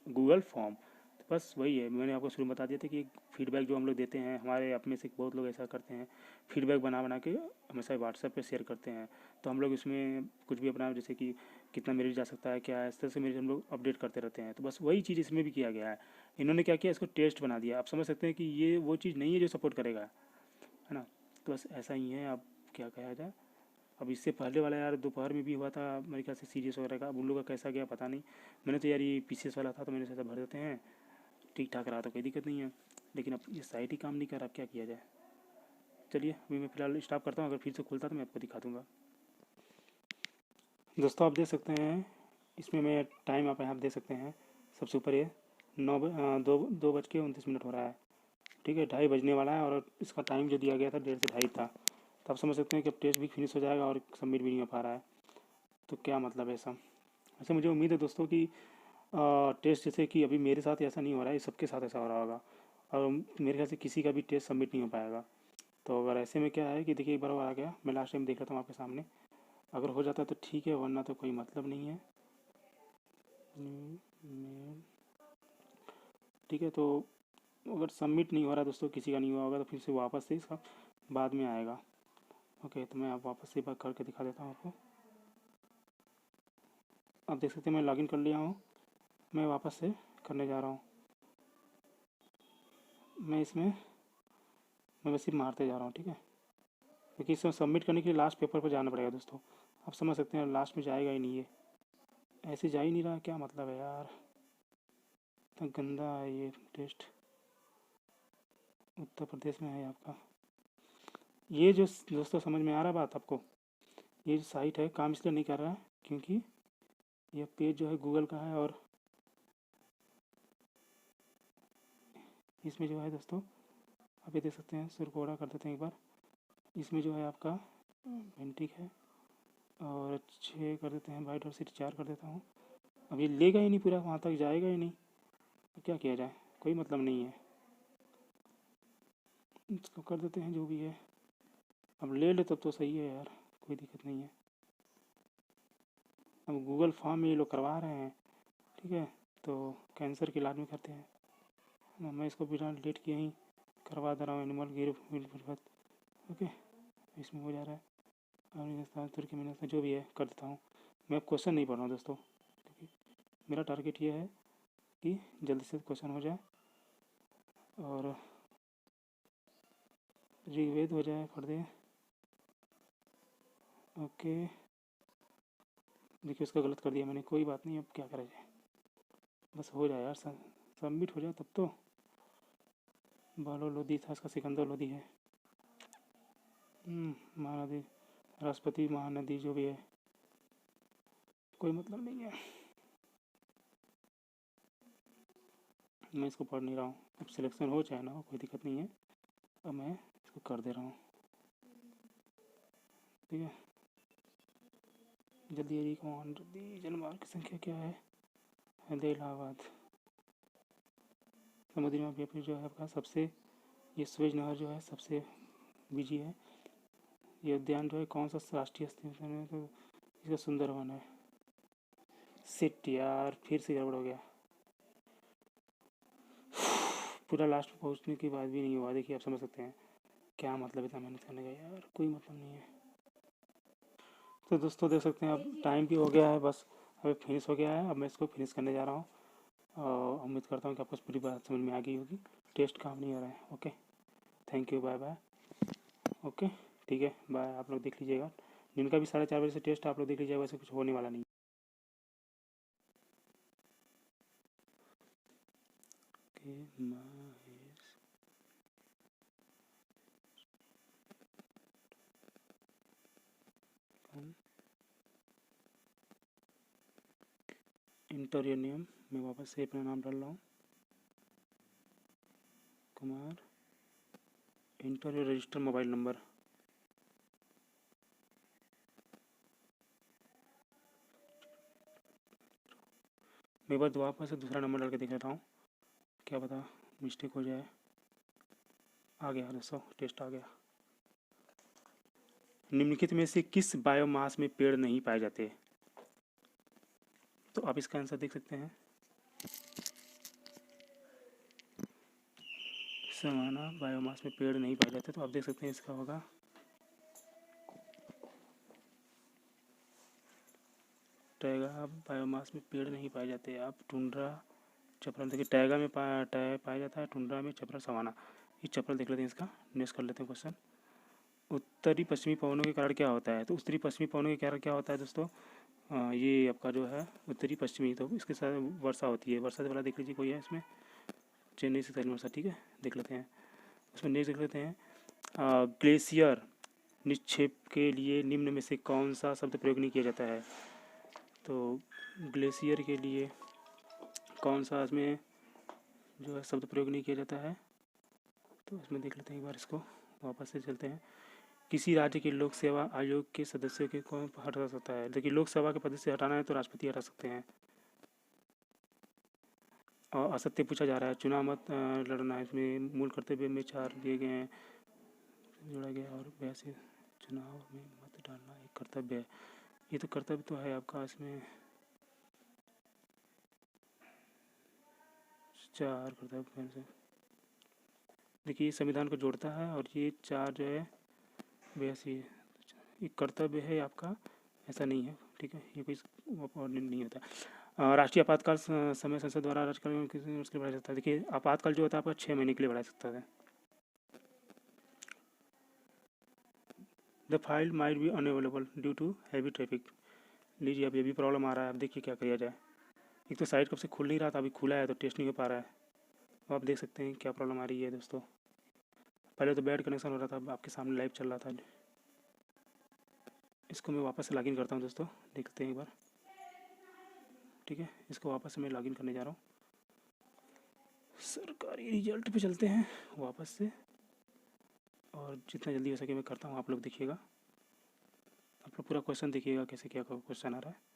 गूगल फॉर्म। तो बस वही है, मैंने आपको शुरू में बता दिया था कि फीडबैक जो हम लोग देते हैं, हमारे आप में से बहुत लोग ऐसा करते हैं, फीडबैक बना बना के हमेशा व्हाट्सएप पे शेयर करते हैं। तो हम लोग इसमें कुछ भी अपना, जैसे कि कितना मेरिट जा सकता है, क्या है, इस तरह से मेरिट हम लोग अपडेट करते रहते हैं। तो बस वही चीज़ इसमें भी किया गया है। इन्होंने क्या किया, इसको टेस्ट बना दिया। आप समझ सकते हैं कि ये वो चीज़ नहीं है जो सपोर्ट करेगा, है ना। तो बस ऐसा ही है, अब क्या कहा जाए। अब इससे पहले वाला यार दोपहर में भी हुआ था मेरे ख्याल से सीरियस वगैरह का, अब उन लोगों का कैसा गया पता नहीं। मैंने तो यार ये पीसीएस वाला था तो मैंने सोचा भर देते हैं, ठीक ठाक रहा तो कोई दिक्कत नहीं है। लेकिन अब ये साइट ही काम नहीं कर रहा, अब क्या किया जाए। चलिए अभी मैं फ़िलहाल स्टॉप करता हूँ, अगर फिर से खुलता तो मैं आपको दिखा दूँगा। दोस्तों आप देख सकते हैं इसमें मैं टाइम आप यहाँ देख सकते हैं, सबसे ऊपर ये 2:29 हो रहा है, ठीक है। 2:30 बजने वाला है और इसका टाइम जो दिया गया था 1:30 से 2:30 था। तो आप समझ सकते हैं कि अब टेस्ट भी फिनिश हो जाएगा और सबमिट भी नहीं हो पा रहा है। तो क्या मतलब है सब। ऐसे मुझे उम्मीद है दोस्तों कि टेस्ट जैसे कि अभी मेरे साथ ऐसा नहीं हो रहा है, सबके साथ ऐसा हो रहा होगा, और मेरे ख्याल से किसी का भी टेस्ट सबमिट नहीं हो पाएगा। तो अगर ऐसे में क्या है कि देखिए एक बार और आ गया, मैं लास्ट टाइम देख रहा था आपके सामने, अगर हो जाता है तो ठीक है, वरना तो कोई मतलब नहीं है। ठीक है, तो अगर सबमिट नहीं हो रहा दोस्तों, किसी का नहीं हुआ होगा, तो फिर से वापस से इसका बाद में आएगा। ओके, तो मैं आप वापस से बात करके दिखा देता हूँ आपको। आप देख सकते हैं मैं लॉगिन कर लिया हूँ, मैं वापस से करने जा रहा हूँ। मैं इसमें मैं बस सिर्फ मारते जा रहा हूँ, ठीक है, क्योंकि इसमें सबमिट करने के लिए लास्ट पेपर पर जाना पड़ेगा दोस्तों। आप समझ सकते हैं लास्ट में जाएगा ही नहीं, ये ऐसे जा ही नहीं रहा, क्या मतलब है यार, इतना गंदा है ये टेस्ट। उत्तर प्रदेश में है आपका। ये जो दोस्तों समझ में आ रहा बात आपको, ये जो साइट है काम इसलिए नहीं कर रहा है क्योंकि ये पेज जो है गूगल का है, और इसमें जो है दोस्तों आप ये देख सकते हैं, सुर कोड़ा कर देते हैं एक बार, इसमें जो है आपका पेंटिक है, और 6 कर देते हैं, वाइट और सिटी 4 कर देता हूँ। अब ये लेगा ही नहीं, पूरा वहाँ तक जाएगा ही नहीं, तो क्या किया जाए, कोई मतलब नहीं है, इसको कर देते हैं जो भी है। अब ले ले तब तो सही है यार, कोई दिक्कत नहीं है। अब गूगल फॉर्म में ये लोग करवा रहे हैं, ठीक है, तो कैंसर के इलाज में करते हैं। मैं इसको बिना लेट किए ही करवा दे रहा हूँ, एनिमल गिर ओके, इसमें हो जा रहा है। और हिंदुस्तान तुर्की में जो भी है कर देता हूँ। मैं क्वेश्चन नहीं पढ़ रहा हूँ दोस्तों, क्योंकि मेरा टारगेट ये है कि जल्दी से क्वेश्चन हो जाए और ऋग्वेद हो जाए, पढ़ दे। ओके, देखिए उसका गलत कर दिया मैंने, कोई बात नहीं, अब क्या करा जाए, बस हो जाए यार, सबमिट हो जाए तब तो। बालो लोधी था, इसका सिकंदर लोधी है। महानदी, राष्ट्रपति महानदी जो भी है, कोई मतलब नहीं है, मैं इसको पढ़ नहीं रहा हूँ। अब सिलेक्शन हो चाहे ना हो, कोई दिक्कत नहीं है, अब मैं इसको कर दे रहा हूँ, ठीक है। जल्दी जल्दी कौन, जल्दी जन्मवार की संख्या क्या है, इलाहाबाद। समुद्री में जो है आपका सबसे, ये स्वेज नहर जो है सबसे बिजी है। ये उद्यान जो है कौन सा राष्ट्रीय स्थान है, तो इसका सुंदरवन है। सिट यार, फिर से गड़बड़ हो गया, पूरा लास्ट में पहुंचने के बाद भी नहीं हुआ। देखिए आप समझ सकते हैं क्या मतलब, इतना मेहनत करने का यार, कोई मतलब नहीं है। तो दोस्तों देख सकते हैं अब टाइम भी हो गया है, बस अभी फिनिश हो गया है। अब मैं इसको फिनिश करने जा रहा हूँ, और उम्मीद करता हूँ कि आपको पूरी बात समझ में आ गई होगी। टेस्ट काम नहीं हो रहा है, okay, thank you, bye bye, okay, ठीक है, बाय। आप लोग देख लीजिएगा, दिन का भी 4:30 बजे से टेस्ट आप लोग देख लीजिएगा, वैसे कुछ होने वाला नहीं। इंटर नियम, मैं वापस से अपना नाम डाल रहा हूँ, Kumar. Inter register mobile number, मैं बार वापस से दूसरा नंबर डाल के देख लेता हूँ, क्या पता मिस्टेक हो जाए। आ गया दोस्तों, टेस्ट आ गया। निम्नलिखित में से किस बायोमास में पेड़ नहीं पाए जाते, तो आप इसका आंसर देख सकते हैं। समाना बायोमास में पेड़ नहीं पाए जाते, तो आप देख सकते हैं इसका होगा टैगा। बायोमास में पेड़ नहीं पाए जाते, आप टुंड्रा चपरल, देखिए टैगा में पाया जाता है, टुंड्रा में चपरल सवाना। ये चपरल देख लेते हैं, इसका नेक्स्ट कर लेते हैं क्वेश्चन। उत्तरी पश्चिमी पवनों के कारण क्या होता है, तो उत्तरी पश्चिमी पवनों के कारण क्या होता है दोस्तों, ये आपका जो है उत्तरी पश्चिमी, तो इसके साथ वर्षा होती है। वर्षा से पहला देख लीजिए कोई है इसमें, चेन्नई से तैल वर्षा, ठीक है, देख लेते हैं। उसमें नेक्स्ट देख लेते हैं, ग्लेशियर निक्षेप के लिए निम्न में से कौन सा शब्द प्रयोग नहीं किया जाता है, तो ग्लेशियर के लिए कौन सा इसमें जो है शब्द प्रयोग नहीं किया जाता है, तो इसमें देख लेते हैं एक बार, इसको वापस से चलते हैं। किसी राज्य के लोक सेवा आयोग के सदस्यों के कौन हटा सकता है, देखिए लोक सेवा के पद से हटाना है तो राष्ट्रपति हटा सकते हैं। और असत्य पूछा जा रहा है, चुनाव मत लड़ना है, इसमें मूल कर्तव्य में 4 दिए गए हैं, जोड़ा गया, और वैसे चुनाव में मत डालना एक कर्तव्य है। ये तो कर्तव्य तो है आपका, इसमें 4 कर्तव्य से, देखिए ये संविधान को जोड़ता है, और ये 4 जो है वैसे ये कर्तव्य है आपका, ऐसा नहीं है, ठीक है, ये कोई ऑर्डिनेट नहीं होता। राष्ट्रीय आपातकाल समय संसद द्वारा राजकाल किसी बढ़ाया जाता है। देखिए आपातकाल जो होता है आपका 6 महीने के लिए बढ़ा सकता है, the file might be unavailable due to heavy traffic. लीजिए अब ये भी प्रॉब्लम आ रहा है। अब देखिए क्या किया जाए। एक तो साइट कब से खुल नहीं रहा था, अभी खुला है तो टेस्ट नहीं हो पा रहा है। अब आप देख सकते हैं क्या प्रॉब्लम आ रही है दोस्तों। पहले तो बैड कनेक्शन हो रहा था, अब आपके सामने लाइव चल रहा था। इसको मैं वापस से लॉगिन करता हूँ दोस्तों, देखते हैं एक बार। ठीक है, इसको वापस से मैं लॉगिन करने जा रहा हूँ। सरकारी रिजल्ट पे चलते हैं वापस से, और जितना जल्दी हो सके मैं करता हूँ। आप लोग देखिएगा, आप लोग पूरा क्वेश्चन देखिएगा कैसे क्या क्वेश्चन आ रहा है।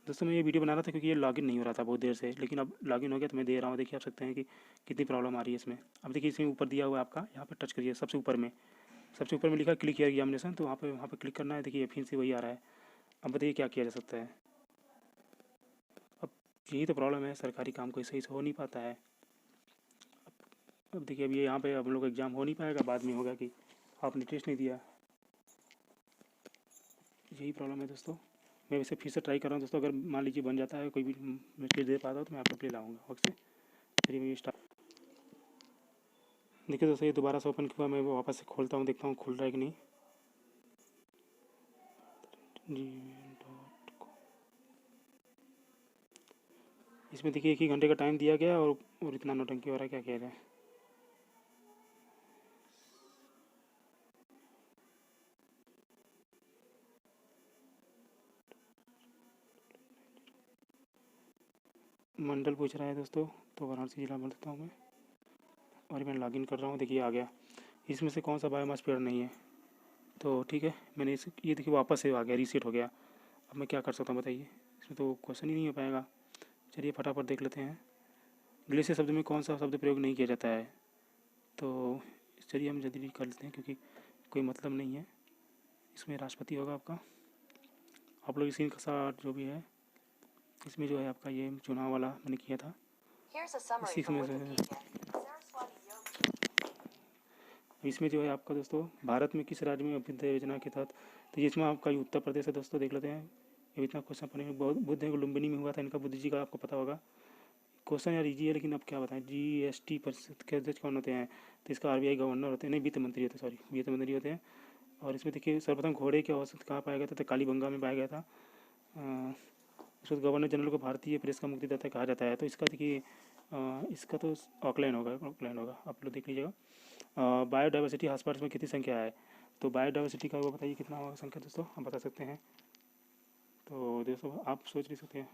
दोस्तों मैं ये वीडियो बना रहा था क्योंकि ये लॉगिन नहीं हो रहा था बहुत देर से, लेकिन अब लॉगिन हो गया तो मैं दे रहा हूँ। देखिए आप सकते हैं कि कितनी प्रॉब्लम आ रही है इसमें। अब देखिए इसमें ऊपर दिया हुआ है आपका, यहाँ पे टच करिए सबसे ऊपर में। सबसे ऊपर में लिखा क्लिक हियर एग्जामिनेशन, तो वहाँ पे क्लिक करना है। देखिए फिर से वही आ रहा है। अब बताइए क्या किया जा सकता है। अब यही तो प्रॉब्लम है, सरकारी काम कोई सही से हो नहीं पाता है। अब देखिए अब ये यहाँ पे हम लोग एग्ज़ाम हो नहीं पाएगा, बाद में होगा कि आपने टेस्ट नहीं दिया। यही प्रॉब्लम है दोस्तों। मैं वैसे फिर से ट्राई कर रहा हूँ दोस्तों। अगर मान लीजिए बन जाता है, कोई भी मैसेज दे पाता हूँ तो मैं आप लोग के लिए लाऊंगा वक्त से। चलिए मैं स्टार्ट। देखिए दोस्तों ये दोबारा से ओपन किया, मैं वापस से खोलता हूँ, देखता हूँ खुल रहा है कि नहीं। gmail.com। इसमें देखिए 1 ही घंटे का टाइम दिया गया, और इतना नौटंकी हो रहा है, क्या किया जाए। मंडल पूछ रहा है दोस्तों, तो वाराणसी जिला बोल देता हूँ मैं। और मैं लॉगिन कर रहा हूँ, देखिए आ गया। इसमें से कौन सा बायोमास पेड़ नहीं है, तो ठीक है मैंने ये देखिए वापस से आ गया, रीसेट हो गया। अब मैं क्या कर सकता हूँ बताइए, इसमें तो क्वेश्चन ही नहीं हो पाएगा। चलिए फटाफट देख लेते हैं। ग्लेशियर शब्द में कौन सा शब्द प्रयोग नहीं किया जाता है, तो चलिए हम जल्दी कर लेते हैं क्योंकि कोई मतलब नहीं है। इसमें राष्ट्रपति होगा आपका। आप लोग इसी का साथ जो भी है, इसमें जो है आपका ये चुनाव वाला मैंने किया था, इसी में से। इसमें जो है आपका दोस्तों, भारत में किस राज्य में अभ्युदय योजना के तहत, तो इसमें आपका ये उत्तर प्रदेश है दोस्तों। देख लेते हैं। ये इतना क्वेश्चन पढ़ने में बहुत, बुद्ध को लुम्बिनी में हुआ था इनका, बुद्ध जी का आपको पता होगा। क्वेश्चन यार इजी है, लेकिन अब क्या बताएं। जीएसटी परिषद के अध्यक्ष कौन होते हैं, तो इसका आरबीआई गवर्नर होते हैं, नहीं वित्त मंत्री होते हैं, सॉरी वित्त मंत्री होते हैं। और इसमें देखिए सर्वप्रथम घोड़े के औसत कहाँ पाया गया था, तो कालीबंगा में पाया गया था। उसको गवर्नर जनरल को भारतीय प्रेस का मुक्तिदाता कहा जाता है, तो इसका देखिए इसका तो ऑकलैंड होगा, आप लोग देख लीजिएगा। बायोडाइवर्सिटी हॉटस्पॉट में कितनी संख्या है, तो बायोडाइवर्सिटी का वो बताइए कितना होगा संख्या दोस्तों, हम बता सकते हैं। तो दोस्तों आप सोच नहीं सकते हैं।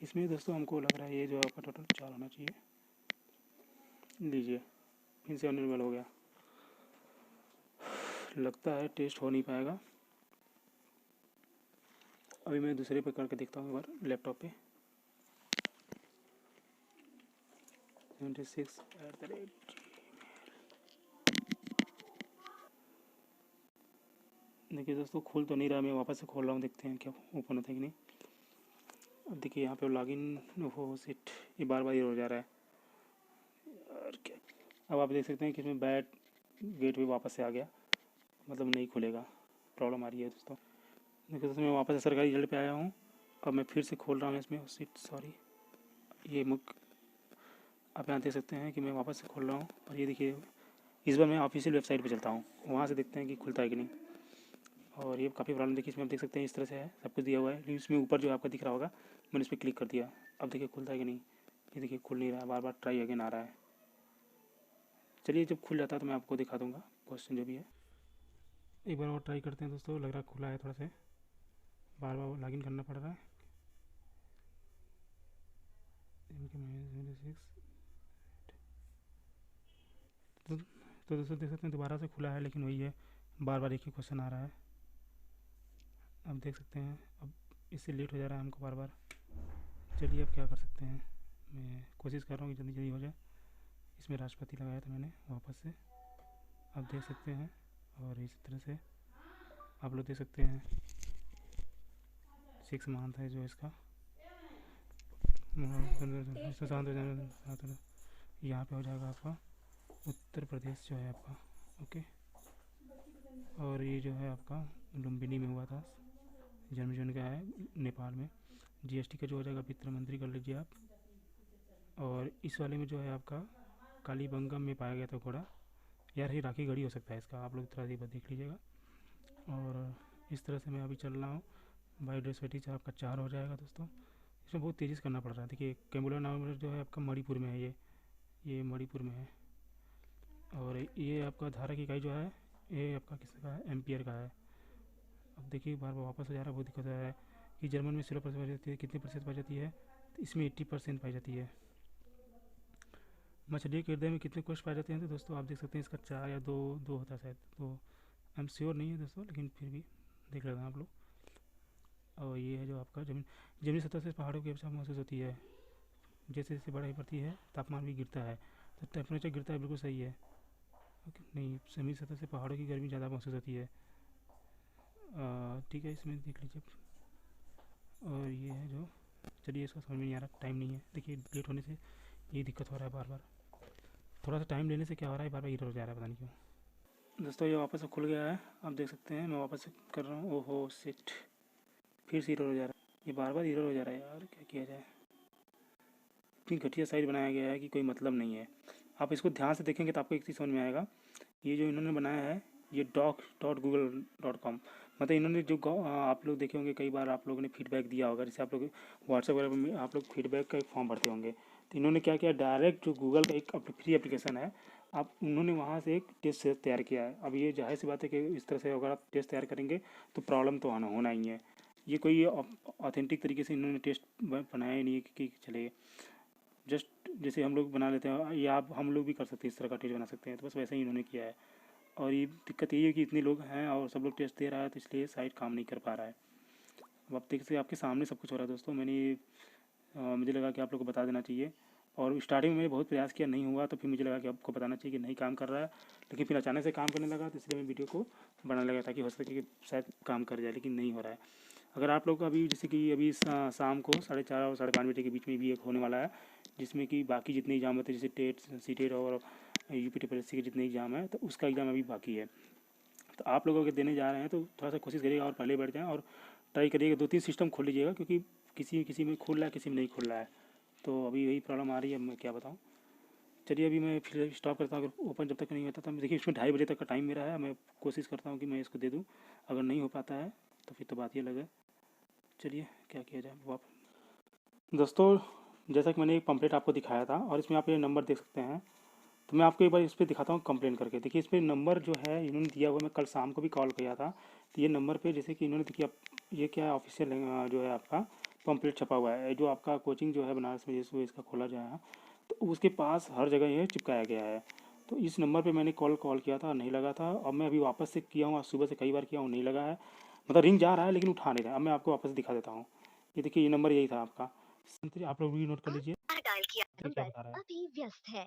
इसमें दोस्तों हमको लग रहा है ये जो आपका टोटल 4 होना चाहिए। लीजिए फिर से अनिर्बल हो गया, लगता है टेस्ट हो नहीं पाएगा। अभी मैं दूसरे पे करके देखता हूँ एक बार लैपटॉप पे। 76@। देखिए दोस्तों खुल तो नहीं रहा, मैं वापस से खोल रहा हूँ, देखते हैं क्या ओपन होता है कि नहीं। अब देखिए यहाँ पे लॉगिन हो सिट, ये बार बार हो जा रहा है। और क्या, अब आप देख सकते हैं कि इसमें बैट गेट भी वापस से आ गया, मतलब नहीं खुलेगा, प्रॉब्लम आ रही है दोस्तों। देखिए दोस्तों मैं वापस से सरकारी रिजल्ट पे आया हूँ। अब मैं फिर से खोल रहा हूँ इसमें सीट, सॉरी ये मुक। आप यहाँ देख सकते हैं कि मैं वापस से खोल रहा हूँ, और ये देखिए इस बार मैं ऑफिशियल वेबसाइट पे चलता हूँ, वहाँ से देखते हैं कि खुलता है कि नहीं। और ये काफ़ी प्रॉब्लम देखिए इसमें आप देख सकते हैं इस तरह से है, सब कुछ दिया हुआ है, लेकिन इसमें ऊपर जो आपका दिख रहा होगा, मैंने इस पर क्लिक कर दिया। अब देखिए खुलता है कि नहीं, ये देखिए खुल नहीं रहा है, बार बार ट्राई अगेन आ रहा है। चलिए जब खुल जाता है तो मैं आपको दिखा दूँगा क्वेश्चन जो भी है। एक बार और ट्राई करते हैं दोस्तों, लग रहा है खुला है थोड़ा सा, बार बार लॉगिन करना पड़ रहा है। तो दोस्तों देख सकते हैं दोबारा से खुला है, लेकिन वही है, बार बार एक ही क्वेश्चन आ रहा है। अब देख सकते हैं, अब इससे लेट हो जा रहा है हमको बार बार। चलिए अब क्या कर सकते हैं, मैं कोशिश कर रहा हूँ कि जल्दी जल्दी हो जाए। इसमें राष्ट्रपति लगाया था मैंने वापस से, आप देख सकते हैं। और इसी तरह से आप लोग देख सकते हैं 6 मंथ है जो इसका यहाँ पे हो जाएगा आपका उत्तर प्रदेश जो है आपका, ओके। और ये जो है आपका लुम्बिनी में हुआ था, जन्म जून का है नेपाल में। जीएसटी का जो हो जाएगा वित्त मंत्री कर लीजिए आप। और इस वाले में जो है आपका कालीबंगम में पाया गया था घोड़ा। यार ये राखी गढ़ी हो सकता है इसका, आप लोग थोड़ा एक बार देख लीजिएगा। और इस तरह से मैं अभी चल रहा हूँ। बायोडाइवर्सिटी से आपका 4 हो जाएगा दोस्तों। इसमें बहुत तेज़ी से करना पड़ रहा है। देखिए कैम्बुला नाम जो है आपका मणिपुर में है, ये मणिपुर में है। और ये आपका धारा की इकाई जो है ये आपका किसका है, एम्पियर का है। अब देखिए बार बार वापस हो जा रहा है, बहुत दिक्कत हो रहा है कि जर्मन में 0% पाई जाती है, कितने प्रतिशत पाई जाती है, तो इसमें 80% पाई जाती है। मछली के हृदय में कितने कोष पाए जाते हैं तो दोस्तों आप देख सकते हैं इसका 4 या 2 होता है शायद, तो आई एम श्योर नहीं है दोस्तों, लेकिन फिर भी देख लेना आप लोग। और ये है जो आपका जमीनी सतह से पहाड़ों की अपेक्षा महसूस होती है। जैसे जैसे बढ़ाई बढ़ती है तापमान भी गिरता है, तो टेम्परेचर गिरता है, बिल्कुल सही है। ओके, नहीं, जमीनी सतह से पहाड़ों की गर्मी ज़्यादा महसूस होती है। ठीक है, इसमें देख लीजिए। और ये है जो, चलिए इसका समझ में नहीं आ रहा, टाइम नहीं है। देखिए लेट होने से ये दिक्कत हो रहा है बार बार, थोड़ा सा टाइम लेने से क्या हो रहा है, बार बार एरर हो जा रहा है, पता नहीं क्यों। दोस्तों ये वापस से खुल गया है, आप देख सकते हैं। मैं वापस से कर रहा हूँ, ओहो शिट, फिर से एरर हो जा रहा है। ये बार बार एरर हो जा रहा है यार, क्या किया जाए। इतनी घटिया साइट बनाया गया है कि कोई मतलब नहीं है। आप इसको ध्यान से देखेंगे तो आपको एक चीज़ समझ में आएगा। ये जो इन्होंने बनाया है ये doc.google.com, मतलब इन्होंने जो आप लोग देखे होंगे, कई बार आप लोगों ने फीडबैक दिया होगा, जैसे आप लोग व्हाट्सएप वगैरह में आप लोग फीडबैक का एक फॉर्म भरते होंगे, तो इन्होंने क्या किया, डायरेक्ट जो गूगल का एक फ्री एप्लीकेशन है, आप उन्होंने वहाँ से एक टेस्ट तैयार किया है। अब ये जाहिर सी बात है कि इस तरह से अगर आप टेस्ट तैयार करेंगे तो प्रॉब्लम तो होना ही है। ये कोई ऑथेंटिक तरीके से इन्होंने टेस्ट बनाया ही नहीं है कि चले जस्ट जैसे हम लोग बना लेते हैं, या आप हम लोग भी कर सकते हैं, इस तरह का टेस्ट बना सकते हैं, तो बस वैसे ही इन्होंने किया है। और ये दिक्कत यही है कि इतने लोग हैं और सब लोग टेस्ट दे रहा है, तो इसलिए साइट काम नहीं कर पा रहा है। अब आप देख सकते आपके सामने सब कुछ हो रहा है दोस्तों। मुझे लगा कि आप लोग को बता देना चाहिए। और स्टार्टिंग में मैंने बहुत प्रयास किया, नहीं हुआ, तो फिर मुझे लगा कि आपको बताना चाहिए कि नहीं काम कर रहा है। लेकिन फिर अचानक से काम करने लगा, तो इसलिए मैं वीडियो को बनाने लगा ताकि हो सके कि शायद काम कर जाए, लेकिन नहीं हो रहा है। अगर आप लोग अभी जैसे कि अभी शाम को 4:30 और 5:30 बजे के बीच में भी एक होने वाला है, जिसमें कि बाकी जितने एग्ज़ाम होते हैं, जैसे टेट, सीटेट और यूपीटीपीएससी के जितने एग्ज़ाम हैं, तो उसका एग्ज़ाम अभी बाकी है। तो आप लोग अगर देने जा रहे हैं तो थोड़ा सा कोशिश करिएगा और पहले बैठ जाएँ और ट्राई करिएगा, 2-3 सिस्टम खोल लीजिएगा, क्योंकि किसी किसी में खुल रहा है, किसी में नहीं खुल रहा है। तो अभी यही प्रॉब्लम आ रही है, मैं क्या बताऊँ। चलिए अभी मैं फिर स्टॉप करता हूँ, अगर ओपन जब तक नहीं होता तो देखिए इसमें 2:30 बजे तक का टाइम मेरा है। मैं कोशिश करता हूँ कि मैं इसको दे दूँ, अगर नहीं हो पाता है तो फिर तो बात ये अलग है। चलिए क्या किया जाए। वाप दोस्तों जैसा कि मैंने एक पंपलेट आपको दिखाया था और इसमें आप ये नंबर देख सकते हैं, तो मैं आपको एक बार इस पर दिखाता हूँ कंप्लेन करके। देखिए इस पर नंबर जो है इन्होंने दिया हुआ, मैं कल शाम को भी कॉल किया था, तो ये नंबर पे जैसे कि इन्होंने देखिए, ये क्या है, ऑफिशियल जो है आपका पंपलेट छपा हुआ है, जो आपका कोचिंग जो है बनारस में जिसको इसका खोला जाए, तो उसके पास हर जगह ये चिपकाया गया है। तो इस नंबर पे मैंने कॉल किया था, नहीं लगा था। अब मैं अभी वापस से किया हूँ, आज सुबह से कई बार किया हूँ, नहीं लगा है, मतलब रिंग जा रहा है लेकिन उठा नहीं रहा है। अब मैं आपको वापस दिखा देता हूँ। ये देखिए, ये नंबर यही था आपका, आप लोग भी नोट कर लीजिए। आपका डायल किया ये क्या नंबर बता रहा है, अभी व्यस्त है,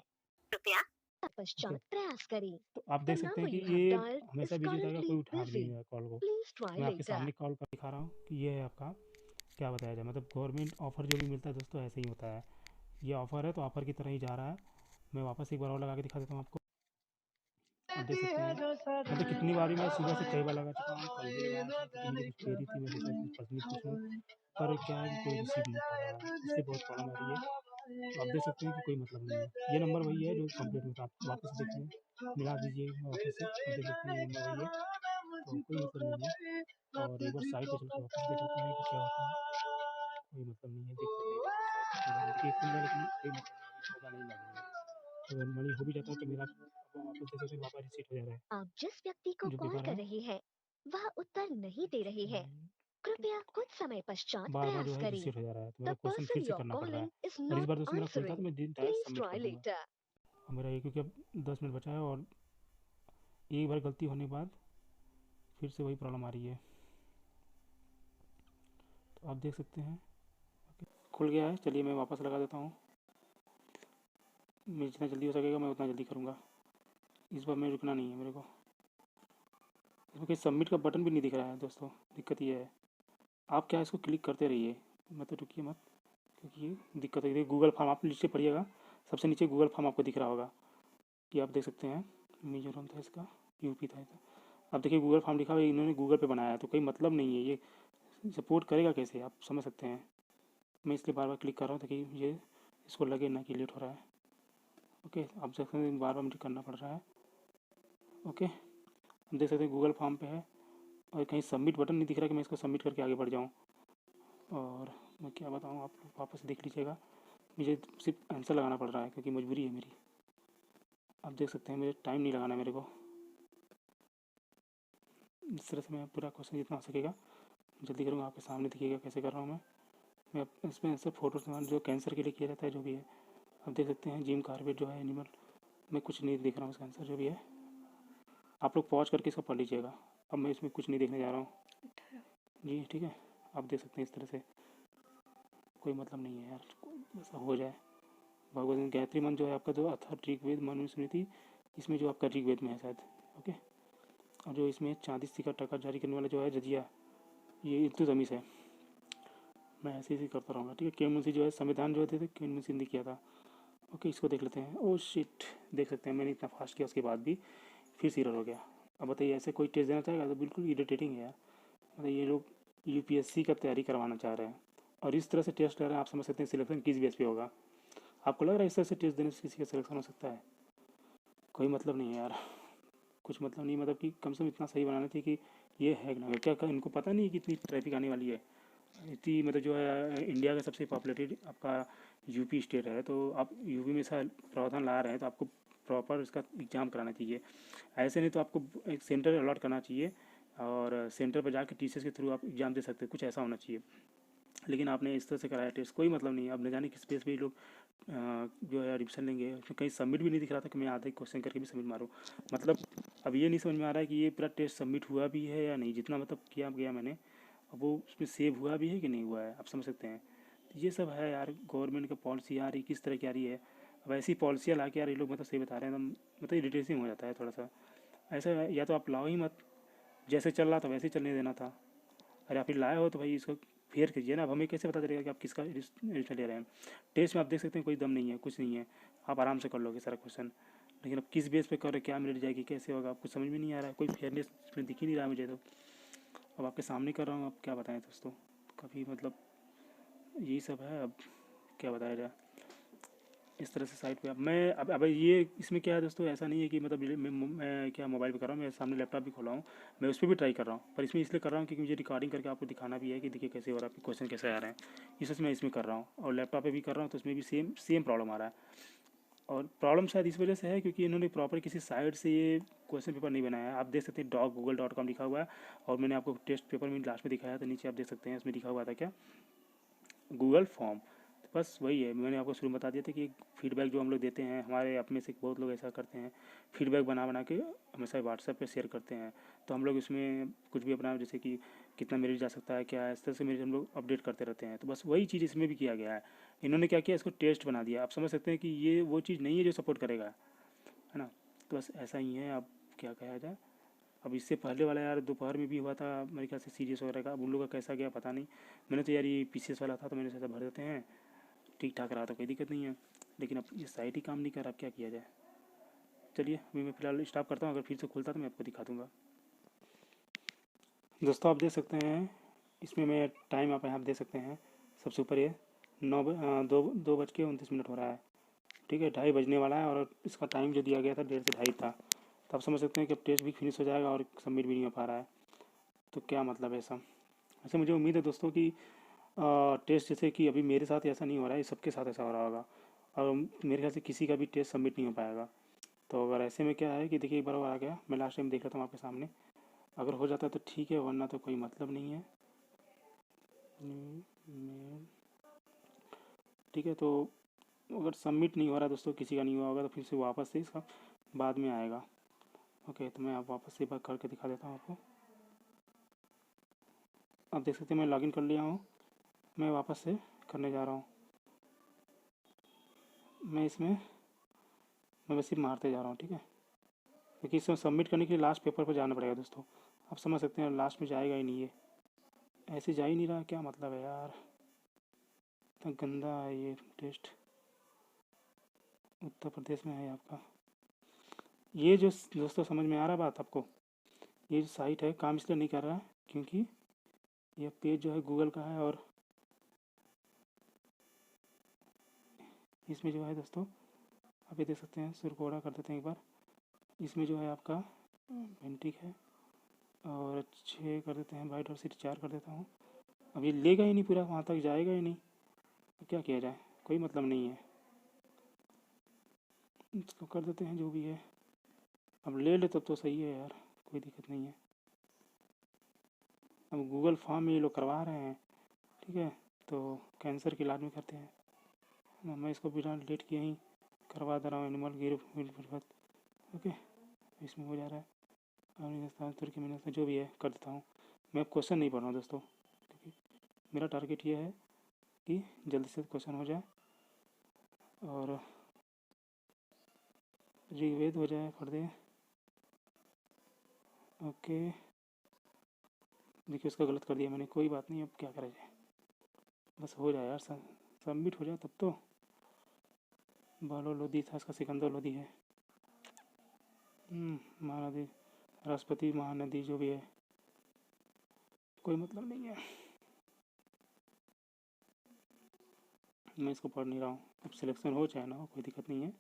कृपया ओके। पश्चात प्रयास करें। तो आप The देख सकते हैं number कि you have ये dialed हमेशा is बिजी रहेगा, currently कोई उठा भी busy. नहीं रहा कॉल को। Please try मैं आपके later. सामने कॉल कर दिखा रहा हूँ कि ये है आपका, क्या बताया जाए, मतलब गवर्नमेंट ऑफ़र जो भी मिलता है दोस्तों ऐसे ही होता है। ये ऑफ़र है तो ऑफ़र की तरह ही जा रहा है। मैं वापस एक बार और लगा के दिखा देता हूँ आपको। आप देख सकते हैं, मतलब कितनी बारी मैं सुबह से कई बार लगा चुका हूँ, कल भी लगाया था, क्योंकि मुझे कुछ देरी थी, मैं सोचा कि पर्सनली पूछ लूँ, पर क्या है कि कोई रिसीव नहीं कर रहा है, इसलिए बहुत प्रॉब्लम आ रही है। तो आप देख सकते हैं कि कोई मतलब नहीं है। ये नंबर वही है जो कंप्लीट में था, आप वापस से देख लें, मिला दीजिए वापस से, आप देख सकते हैं ये नंबर वही है, तो कोई मतलब नहीं है। और एक बार साइट पे चल के वापस देख लेते हैं कि क्या होता है, कोई मतलब नहीं है, देख सकते हैं वापस साइट पे देखिए खुल रहा है, लेकिन कोई मतलब नहीं है, होगा नहीं लॉगिन। अगर मनी हो भी जाता है तो मेरा वापस देख सकते हैं, वापस रिसीट हो जा रहा है, आप जिस व्यक्ति को जो कॉल बेकार कर है। रहे हैं वह उत्तर नहीं दे रहे हैं। कृपया कुछ समय पश्चात बार बार जो प्रयास है करें। रिसीट हो जा रहा है, तो The मतलब क्वेश्चन फिर person से you're करना पड़ रहा है। calling is और इस बार not दोस्तों मेरा खुलता तो answering. मैं डायरेक्ट Please सबमिट try कर दूंगा। later. और मेरा ये क्योंकि अब 10 मिनट बचा है, और एक बार गलती होने के बाद फिर से वही प्रॉब्लम आ रही है, तो आप देख सकते हैं। खुल गया है, चलिए मैं वापस लगा देता हूँ। मैं जितना जल्दी हो सकेगा मैं उतना जल्दी करूँगा, इस बार मैं रुकना नहीं है मेरे को। इसमें कहीं सबमिट का बटन भी नहीं दिख रहा है दोस्तों, दिक्कत ये है। आप क्या इसको क्लिक करते रहिए, मत रुकिए मत, क्योंकि ये दिक्कत है। गूगल फॉर्म आप नीचे पढ़िएगा, सबसे नीचे गूगल फॉर्म आपको दिख रहा होगा, ये आप देख सकते हैं। मिजोरम था इसका, यूपी था इसका। अब देखिए गूगल फॉर्म लिखा हुआ है, इन्होंने गूगल पे बनाया है, तो कोई मतलब नहीं है। ये सपोर्ट करेगा कैसे, आप समझ सकते हैं। मैं इसलिए बार बार क्लिक कर रहा हूँ ताकि ये इसको लगे ना कि लेट हो रहा है। ओके, आप देख सकते हैं बार बार मुझे करना पड़ रहा है। ओके, हम देख सकते हैं गूगल फॉर्म पे है और कहीं सबमिट बटन नहीं दिख रहा कि मैं इसको सबमिट करके आगे बढ़ जाऊँ। और मैं क्या बताऊँ, आप लोग वापस देख लीजिएगा। मुझे सिर्फ आंसर लगाना पड़ रहा है क्योंकि मजबूरी है मेरी। आप देख सकते हैं मुझे टाइम नहीं लगाना मेरे को। इस तरह से मैं पूरा क्वेश्चन जितना हो सकेगा जल्दी करूँगा, आपके सामने दिखिएगा कैसे कर रहा हूँ मैं इसमें ऐसे फ़ोटो जो कैंसर के लिए किया जाता है जो भी है। आप देख सकते हैं जिम कार्बेट जो है एनिमल, मैं कुछ नहीं देख रहा हूँ इसका आंसर जो भी है। आप लोग पॉज करके इसको पढ़ लीजिएगा। अब मैं इसमें कुछ नहीं देखने जा रहा हूँ जी, ठीक है। आप देख सकते हैं इस तरह से कोई मतलब नहीं है यार, ऐसा हो जाए। भगवत गायत्री मंत्र जो है आपका, जो अथर्व ऋग्वेद मनुस्मृति, इसमें जो आपका ऋग्वेद में है शायद। ओके, और जो इसमें चांदी सिक्का टका जारी करने वाला जो है जजिया, ये इल्तुतमिश है। मैं ऐसे ही करता रहूँगा, ठीक है। के मुंशी जो है संविधान जो थे के मुंशी ने किया था। ओके, इसको देख लेते हैं। ओ शिट, देख सकते हैं मैंने इतना फास्ट किया उसके बाद भी फिर से एरर हो गया। अब बताइए ऐसे कोई टेस्ट देना चाहेगा तो बिल्कुल इरिटेटिंग है यार। मतलब ये लोग यूपीएससी का तैयारी करवाना चाह रहे हैं और इस तरह से टेस्ट ले रहे हैं। आप समझ सकते हैं सिलेक्शन किस बेस पे होगा। आपको लग रहा है इस तरह से टेस्ट देने से किसी का सिलेक्शन हो सकता है? कोई मतलब नहीं है यार, कुछ मतलब नहीं। मतलब कि कम से कम इतना सही बनाना चाहिए कि ये है ना, क्या इनको पता नहीं कि इतनी ट्रैफिक आने वाली है। इतनी मतलब जो है इंडिया का सबसे पॉपुलेटेड आपका यूपी स्टेट है, तो आप यूपी में ऐसा प्रावधान ला रहे हैं तो आपको प्रॉपर इसका एग्ज़ाम कराना चाहिए। ऐसे नहीं तो आपको एक सेंटर अलॉट करना चाहिए और सेंटर पर जाकर टीचर्स के थ्रू आप एग्ज़ाम दे सकते हैं, कुछ ऐसा होना चाहिए। लेकिन आपने इस तरह से कराया टेस्ट, कोई मतलब नहीं है। अब न जाने किस बेस पे ये लोग जो है रिविजन लेंगे। उसमें कहीं सबमिट भी नहीं दिख रहा था कि मैं आधे क्वेश्चन करके भी सबमिट मारूँ। मतलब अब ये नहीं समझ में आ रहा है कि ये पूरा टेस्ट सबमिट हुआ भी है या नहीं। जितना मतलब किया गया मैंने, अब वो उसमें सेव हुआ भी है कि नहीं हुआ है, आप समझ सकते हैं। तो ये सब है यार, गवर्नमेंट का पॉलिसी आ रही किस तरह की आ रही है। अब ऐसी पॉलिसियाँ ला के यार ये लोग मतलब सही बता रहे हैं, मतलब इरिटेटिंग हो जाता है थोड़ा सा। ऐसा या तो आप लाओ ही मत, जैसे चल रहा था वैसे ही चलने देना था। अरे आप फिर लाए हो तो भाई इसको फेयर कीजिए ना। अब हमें कैसे पता चलेगा कि आप किसका रजिस्टर ले रहे हैं। टेस्ट में आप देख सकते हैं कोई दम नहीं है, कुछ नहीं है, आप आराम से कर लोगे सारा क्वेश्चन। लेकिन अब किस बेस पे कर रहे, क्या मिल जाएगी, कैसे होगा, आपको समझ में नहीं आ रहा है। कोई फेयरनेस इसमें दिख ही नहीं रहा है मुझे तो। अब आपके सामने कर रहा हूँ, अब क्या बताएं दोस्तों। काफ़ी मतलब यही सब है। अब क्या बताया जाए। इस तरह से साइट पे अब मैं अब ये इसमें क्या है दोस्तों, ऐसा नहीं है कि मतलब मैं क्या मोबाइल पे कर रहा हूँ, मेरे सामने लैपटॉप भी खोला हूँ, मैं उस पर भी ट्राई कर रहा हूँ। पर इसमें इसलिए कर रहा हूँ क्योंकि मुझे रिकॉर्डिंग करके आपको दिखाना भी है कि देखिए कैसे हो रहा है, क्वेश्चन कैसे आ रहे हैं। इस वजह से मैं इसमें कर रहा हूँ और लैपटॉप पे भी कर रहा हूँ, तो उसमें भी सेम सेम प्रॉब्लम आ रहा है। और प्रॉब्लम शायद इस वजह से है क्योंकि इन्होंने प्रॉपर किसी साइट से ये क्वेश्चन पेपर नहीं बनाया है। आप देख सकते हैं google.com लिखा हुआ है और मैंने आपको टेस्ट पेपर में लास्ट में दिखाया था, नीचे आप देख सकते हैं उसमें लिखा हुआ था क्या, गूगल फॉर्म। तो बस वही है, मैंने आपको शुरू में बता दिया था कि फीडबैक जो हम लोग देते हैं, हमारे आप में से बहुत लोग ऐसा करते हैं, फीडबैक बना बना के हमेशा व्हाट्सएप पे शेयर करते हैं। तो हम लोग इसमें कुछ भी अपना, जैसे कि कितना मेरिट जा सकता है, क्या है, इस तरह से मेरिट हम लोग अपडेट करते रहते हैं। तो बस वही चीज़ इसमें भी किया गया है। इन्होंने क्या किया, इसको टेस्ट बना दिया। आप समझ सकते हैं कि ये वो चीज़ नहीं है जो सपोर्ट करेगा, है ना। तो बस ऐसा ही है। अब क्या कहा जाए। अब इससे पहले वाला यार दोपहर में भी हुआ था मेरे ख्याल से सीरीज वगैरह का, अब उन लोगों का कैसा गया पता नहीं। मैंने तो यार ये पीसीएस वाला था तो मैंने सोचा भर देते हैं, ठीक ठाक रहा तो कोई दिक्कत नहीं है। लेकिन अब ये साइट ही काम नहीं कर रहा, अब क्या किया जाए। चलिए अभी मैं फ़िलहाल स्टॉप करता हूँ, अगर फिर से खुलता तो मैं आपको दिखा दूँगा। दोस्तों आप देख सकते हैं इसमें मैं टाइम आप यहाँ देख सकते हैं सबसे ऊपर ये 2:29 हो रहा है, ठीक है। 2:30 बजने वाला है और इसका टाइम जो दिया गया था 1:30 से 2:30 था। तो आप समझ सकते हैं कि अब टेस्ट भी फिनिश हो जाएगा और सबमिट भी नहीं हो पा रहा है। तो क्या मतलब है ऐसा। ऐसे मुझे उम्मीद है दोस्तों कि टेस्ट जैसे कि अभी मेरे साथ ऐसा नहीं हो रहा है, सबके साथ ऐसा हो रहा होगा और मेरे ख्याल से किसी का भी टेस्ट सबमिट नहीं हो पाएगा। तो अगर ऐसे में क्या है कि देखिए एक बार और आ गया, मैं लास्ट टाइम देख लेता हूँ आपके सामने, अगर हो जाता है तो ठीक है, वरना तो कोई मतलब नहीं है। मेल, ठीक है। तो अगर सबमिट नहीं हो रहा दोस्तों, किसी का नहीं हुआ होगा तो फिर से वापस से इसका बाद में आएगा। ओके, तो मैं आप वापस से एक बार करके दिखा देता हूँ आपको। आप देख सकते हैं मैं लॉगिन कर लिया हूँ, मैं वापस से करने जा रहा हूँ। मैं बस सिर्फ मारते जा रहा हूँ, ठीक है। क्योंकि इसमें सबमिट करने के लिए लास्ट पेपर पर जाना पड़ेगा दोस्तों। आप समझ सकते हैं लास्ट में जाएगा ही नहीं ये, ऐसे जा ही नहीं रहा, क्या मतलब है यार। इतना गंदा है ये टेस्ट। उत्तर प्रदेश में है आपका ये जो दोस्तों, समझ में आ रहा बात आपको। ये जो साइट है काम इसलिए नहीं कर रहा है क्योंकि यह पेज जो है गूगल का है और इसमें जो है दोस्तों आप ये देख सकते हैं, सुरकोड़ा कर देते हैं एक बार। इसमें जो है आपका पेंटिक है और 6 कर देते हैं, वाइट और सिटी 4 कर देता हूँ। अब ये लेगा ही नहीं, पूरा वहाँ तक जाएगा ही नहीं, तो क्या किया जाए, कोई मतलब नहीं है। इसको कर देते हैं जो भी है, अब ले ले तब तो सही है यार, कोई दिक्कत नहीं है। अब गूगल फॉर्म में ये लोग करवा रहे हैं, ठीक है, तो कैंसर के इलाज में करते हैं। मैं इसको बिना लेट किए ही करवा दे रहा हूँ, एनिमल गिर। ओके, इसमें हो जा रहा है। और हिंदुस्तान तुर्की मैंने से जो भी है कर देता हूँ। मैं क्वेश्चन नहीं पढ़ रहा हूँ दोस्तों, क्योंकि मेरा टारगेट ये है कि जल्दी से क्वेश्चन हो जाए और ऋग्वेद हो जाए, पढ़ दें। ओके, देखिए उसका गलत कर दिया मैंने, कोई बात नहीं, अब क्या करा जाए, बस हो जाए यार, सबमिट हो जाए तब तो। बालो लोधी था, इसका सिकंदर लोधी है। महानदी, राष्ट्रपति महानदी जो भी है, कोई मतलब नहीं है, मैं इसको पढ़ नहीं रहा हूँ। अब सिलेक्शन हो चाहे ना हो, कोई दिक्कत नहीं है,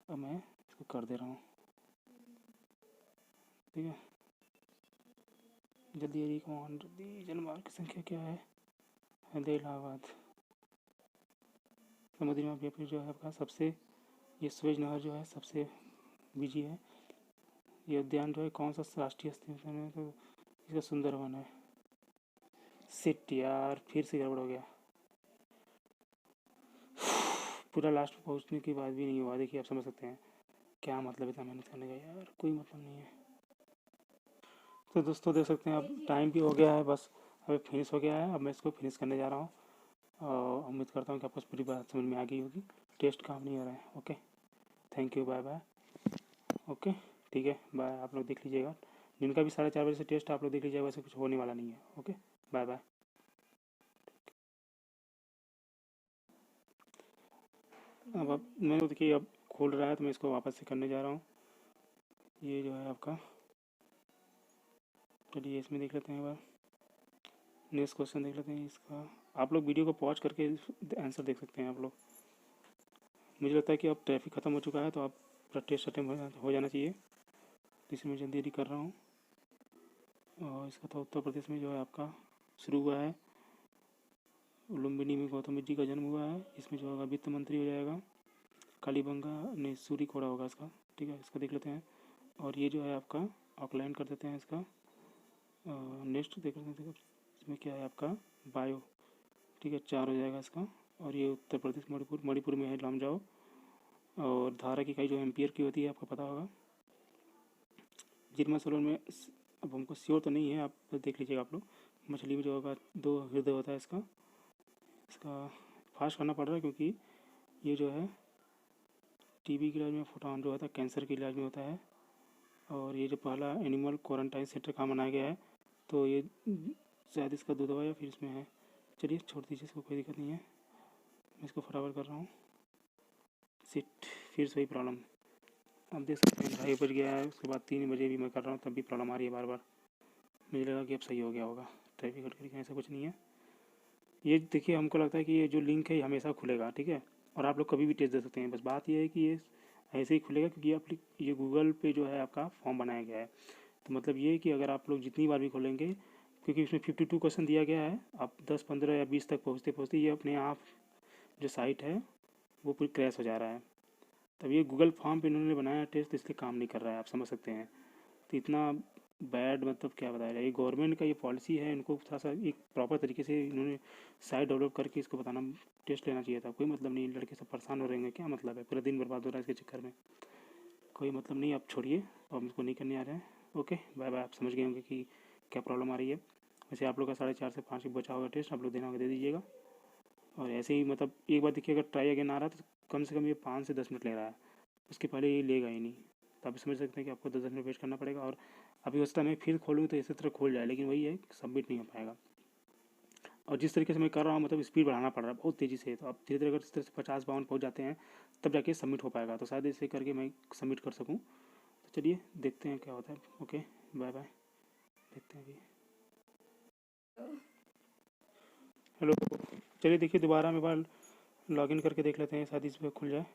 अब मैं इसको कर दे रहा हूँ, ठीक है। जल्दी जल्दी कौन जल्दी, जनमार्ग की संख्या क्या है, इलाहाबाद। समुद्री में फिर जो है आपका सबसे, ये स्वेज नहर जो है सबसे बिजी है। ये उद्यान जो है कौन सा राष्ट्रीय स्थल है, तो इसका सुंदरवन है। सिट यार, फिर से गड़बड़ हो गया, पूरा लास्ट में पहुंचने के बाद भी नहीं हुआ। देखिए आप समझ सकते हैं क्या मतलब इतना मेहनत करने का यार, कोई मतलब नहीं है। तो दोस्तों देख सकते हैं अब टाइम भी हो गया है, बस अभी फिनिश हो गया है। अब मैं इसको फिनिश करने जा रहा हूँ और उम्मीद करता हूँ कि आपको पूरी बात समझ में आ गई होगी। टेस्ट काम नहीं हो रहा है। Okay, thank you, bye bye. Okay, ठीक है, बाय। आप लोग देख लीजिएगा, जिनका भी 4:30 बजे से टेस्ट आप लोग देख लीजिएगा, वैसे कुछ होने वाला नहीं है। Okay, bye bye. अब मैं तो देखिए अब खोल रहा है, तो मैं इसको वापस से करने जा रहा हूँ। ये जो है आपका, चलिए इसमें देख लेते हैं एक बार, नेक्स्ट क्वेश्चन देख लेते हैं इसका। आप लोग वीडियो को पॉज करके आंसर देख सकते हैं आप लोग। मुझे लगता है कि अब ट्रैफिक ख़त्म हो चुका है, तो अब टेस्ट अटेम्प्ट हो जाना चाहिए, तो इसमें मैं जल्दी कर रहा हूँ। और इसका था उत्तर प्रदेश में जो है आपका शुरू हुआ है, लुम्बिनी में गौतम बुद्ध जी का जन्म हुआ है। इसमें जो होगा वित्त मंत्री हो जाएगा, कालीबंगा नहीं, सूरी खोड़ा होगा इसका, ठीक है। इसका देख लेते हैं, और ये जो है आपका आउटलाइन कर देते हैं इसका। नेक्स्ट देख लेते हैं इसमें क्या है आपका, बायो, ठीक है, 4 हो जाएगा इसका। और ये उत्तर प्रदेश, मणिपुर में है लामजाओ। और धारा की इकाई जो एम्पियर की होती है आपको पता होगा। जिरमा सोलन में, अब हमको श्योर तो नहीं है, आप देख लीजिएगा आप लोग। मछली में जो होगा 2 हृदय होता है इसका। फास्ट करना पड़ रहा है क्योंकि ये जो है टीबी के इलाज में, फोटान जो होता है कैंसर के इलाज में होता है। और ये जो पहला एनिमल क्वारंटाइन सेंटर कहाँ बनाया गया है, तो ये शायद इसका दूध दवा या फिर इसमें है। चलिए छोड़ दीजिए इसको, कोई दिक्कत नहीं है, मैं इसको फटाफट कर रहा हूँ। सिट, फिर से वही प्रॉब्लम। अब देख सकते हैं 2:30 बज गया है, उसके बाद 3 बजे भी मैं कर रहा हूँ, तब भी प्रॉब्लम आ रही है बार बार। मुझे लगा कि अब सही हो गया होगा, ट्रैफिक हट करके, ऐसा कुछ नहीं है। ये देखिए, हमको लगता है कि ये जो लिंक है ये हमेशा खुलेगा, ठीक है, और आप लोग कभी भी टेस्ट दे सकते हैं। बस बात ये है कि ये ऐसे ही खुलेगा क्योंकि ये गूगल पे जो है आपका फॉर्म बनाया गया है। तो मतलब ये है कि अगर आप लोग जितनी बार भी खोलेंगे, क्योंकि उसमें 52 क्वेश्चन दिया गया है, आप 10, 15 या 20 तक पहुँचते पहुँचते ये अपने आप जो साइट है वो पूरी क्रैश हो जा रहा है। तब ये गूगल फॉर्म पे इन्होंने बनाया टेस्ट, इसलिए काम नहीं कर रहा है, आप समझ सकते हैं। तो इतना बैड, मतलब क्या बताया जाए, ये गवर्नमेंट का ये पॉलिसी है, इनको थोड़ा सा एक प्रॉपर तरीके से इन्होंने साइट डेवलप करके इसको बताना, टेस्ट लेना चाहिए था। कोई मतलब नहीं, लड़के सब परेशान हो रहे हैं, क्या मतलब है, पूरा दिन बर्बाद हो रहा है इसके चक्कर में, कोई मतलब नहीं। आप छोड़िए, अब हमको नहीं करने आ रहे हैं। Okay, bye bye. आप समझ गए होंगे कि क्या प्रॉब्लम आ रही है। वैसे आप लोग का 4:30 से 5 बचा होगा टेस्ट, आप लोग देना होगा दे दीजिएगा। और ऐसे ही मतलब एक बार देखिए, अगर ट्राई अगेन आ रहा है तो कम से कम ये 5 से 10 मिनट ले रहा है, उसके पहले ये लेगा ही नहीं। तो आप समझ सकते हैं कि आपको 10 मिनट वेट करना पड़ेगा। और अभी उस टाइम में फिर खोलूँ तो इसी तरह खोल जाए, लेकिन वही है, सबमिट नहीं हो पाएगा। और जिस तरीके से मैं कर रहा हूँ, मतलब स्पीड बढ़ाना पड़ रहा है बहुत तेज़ी से। तो आप धीरे धीरे अगर इस तरह से 50-52 पहुँच जाते हैं, तब जाके सबमिट हो पाएगा। तो शायद इसे करके मैं सबमिट कर सकूँ। तो चलिए देखते हैं क्या होता है। ओके, बाय बाय, देखते हैं अभी। हेलो, चलिए देखिए दोबारा मैं बार लॉगिन करके देख लेते हैं, शायद इस पर खुल जाए।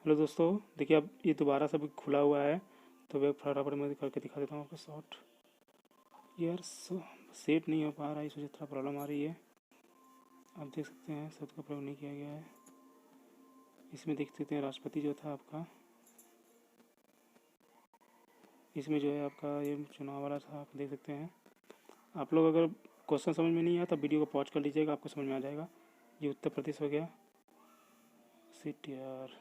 हेलो दोस्तों, देखिए अब ये दोबारा से भी खुला हुआ है, तो मैं फटाफट मैं करके दिखा देता हूँ आपको शॉर्ट। यार सेट नहीं हो पा रहा है, इस वजह से थोड़ा प्रॉब्लम आ रही है। आप देख सकते हैं शब्द का प्रयोग नहीं किया गया है। इसमें देख सकते हैं राष्ट्रपति जो था आपका, इसमें जो है आपका ये चुनाव वाला था, आप देख सकते हैं। आप लोग अगर क्वेश्चन समझ में नहीं आया तो वीडियो को पॉज कर लीजिएगा, आपको समझ में आ जाएगा। ये उत्तर प्रदेश हो गया। सिट यार।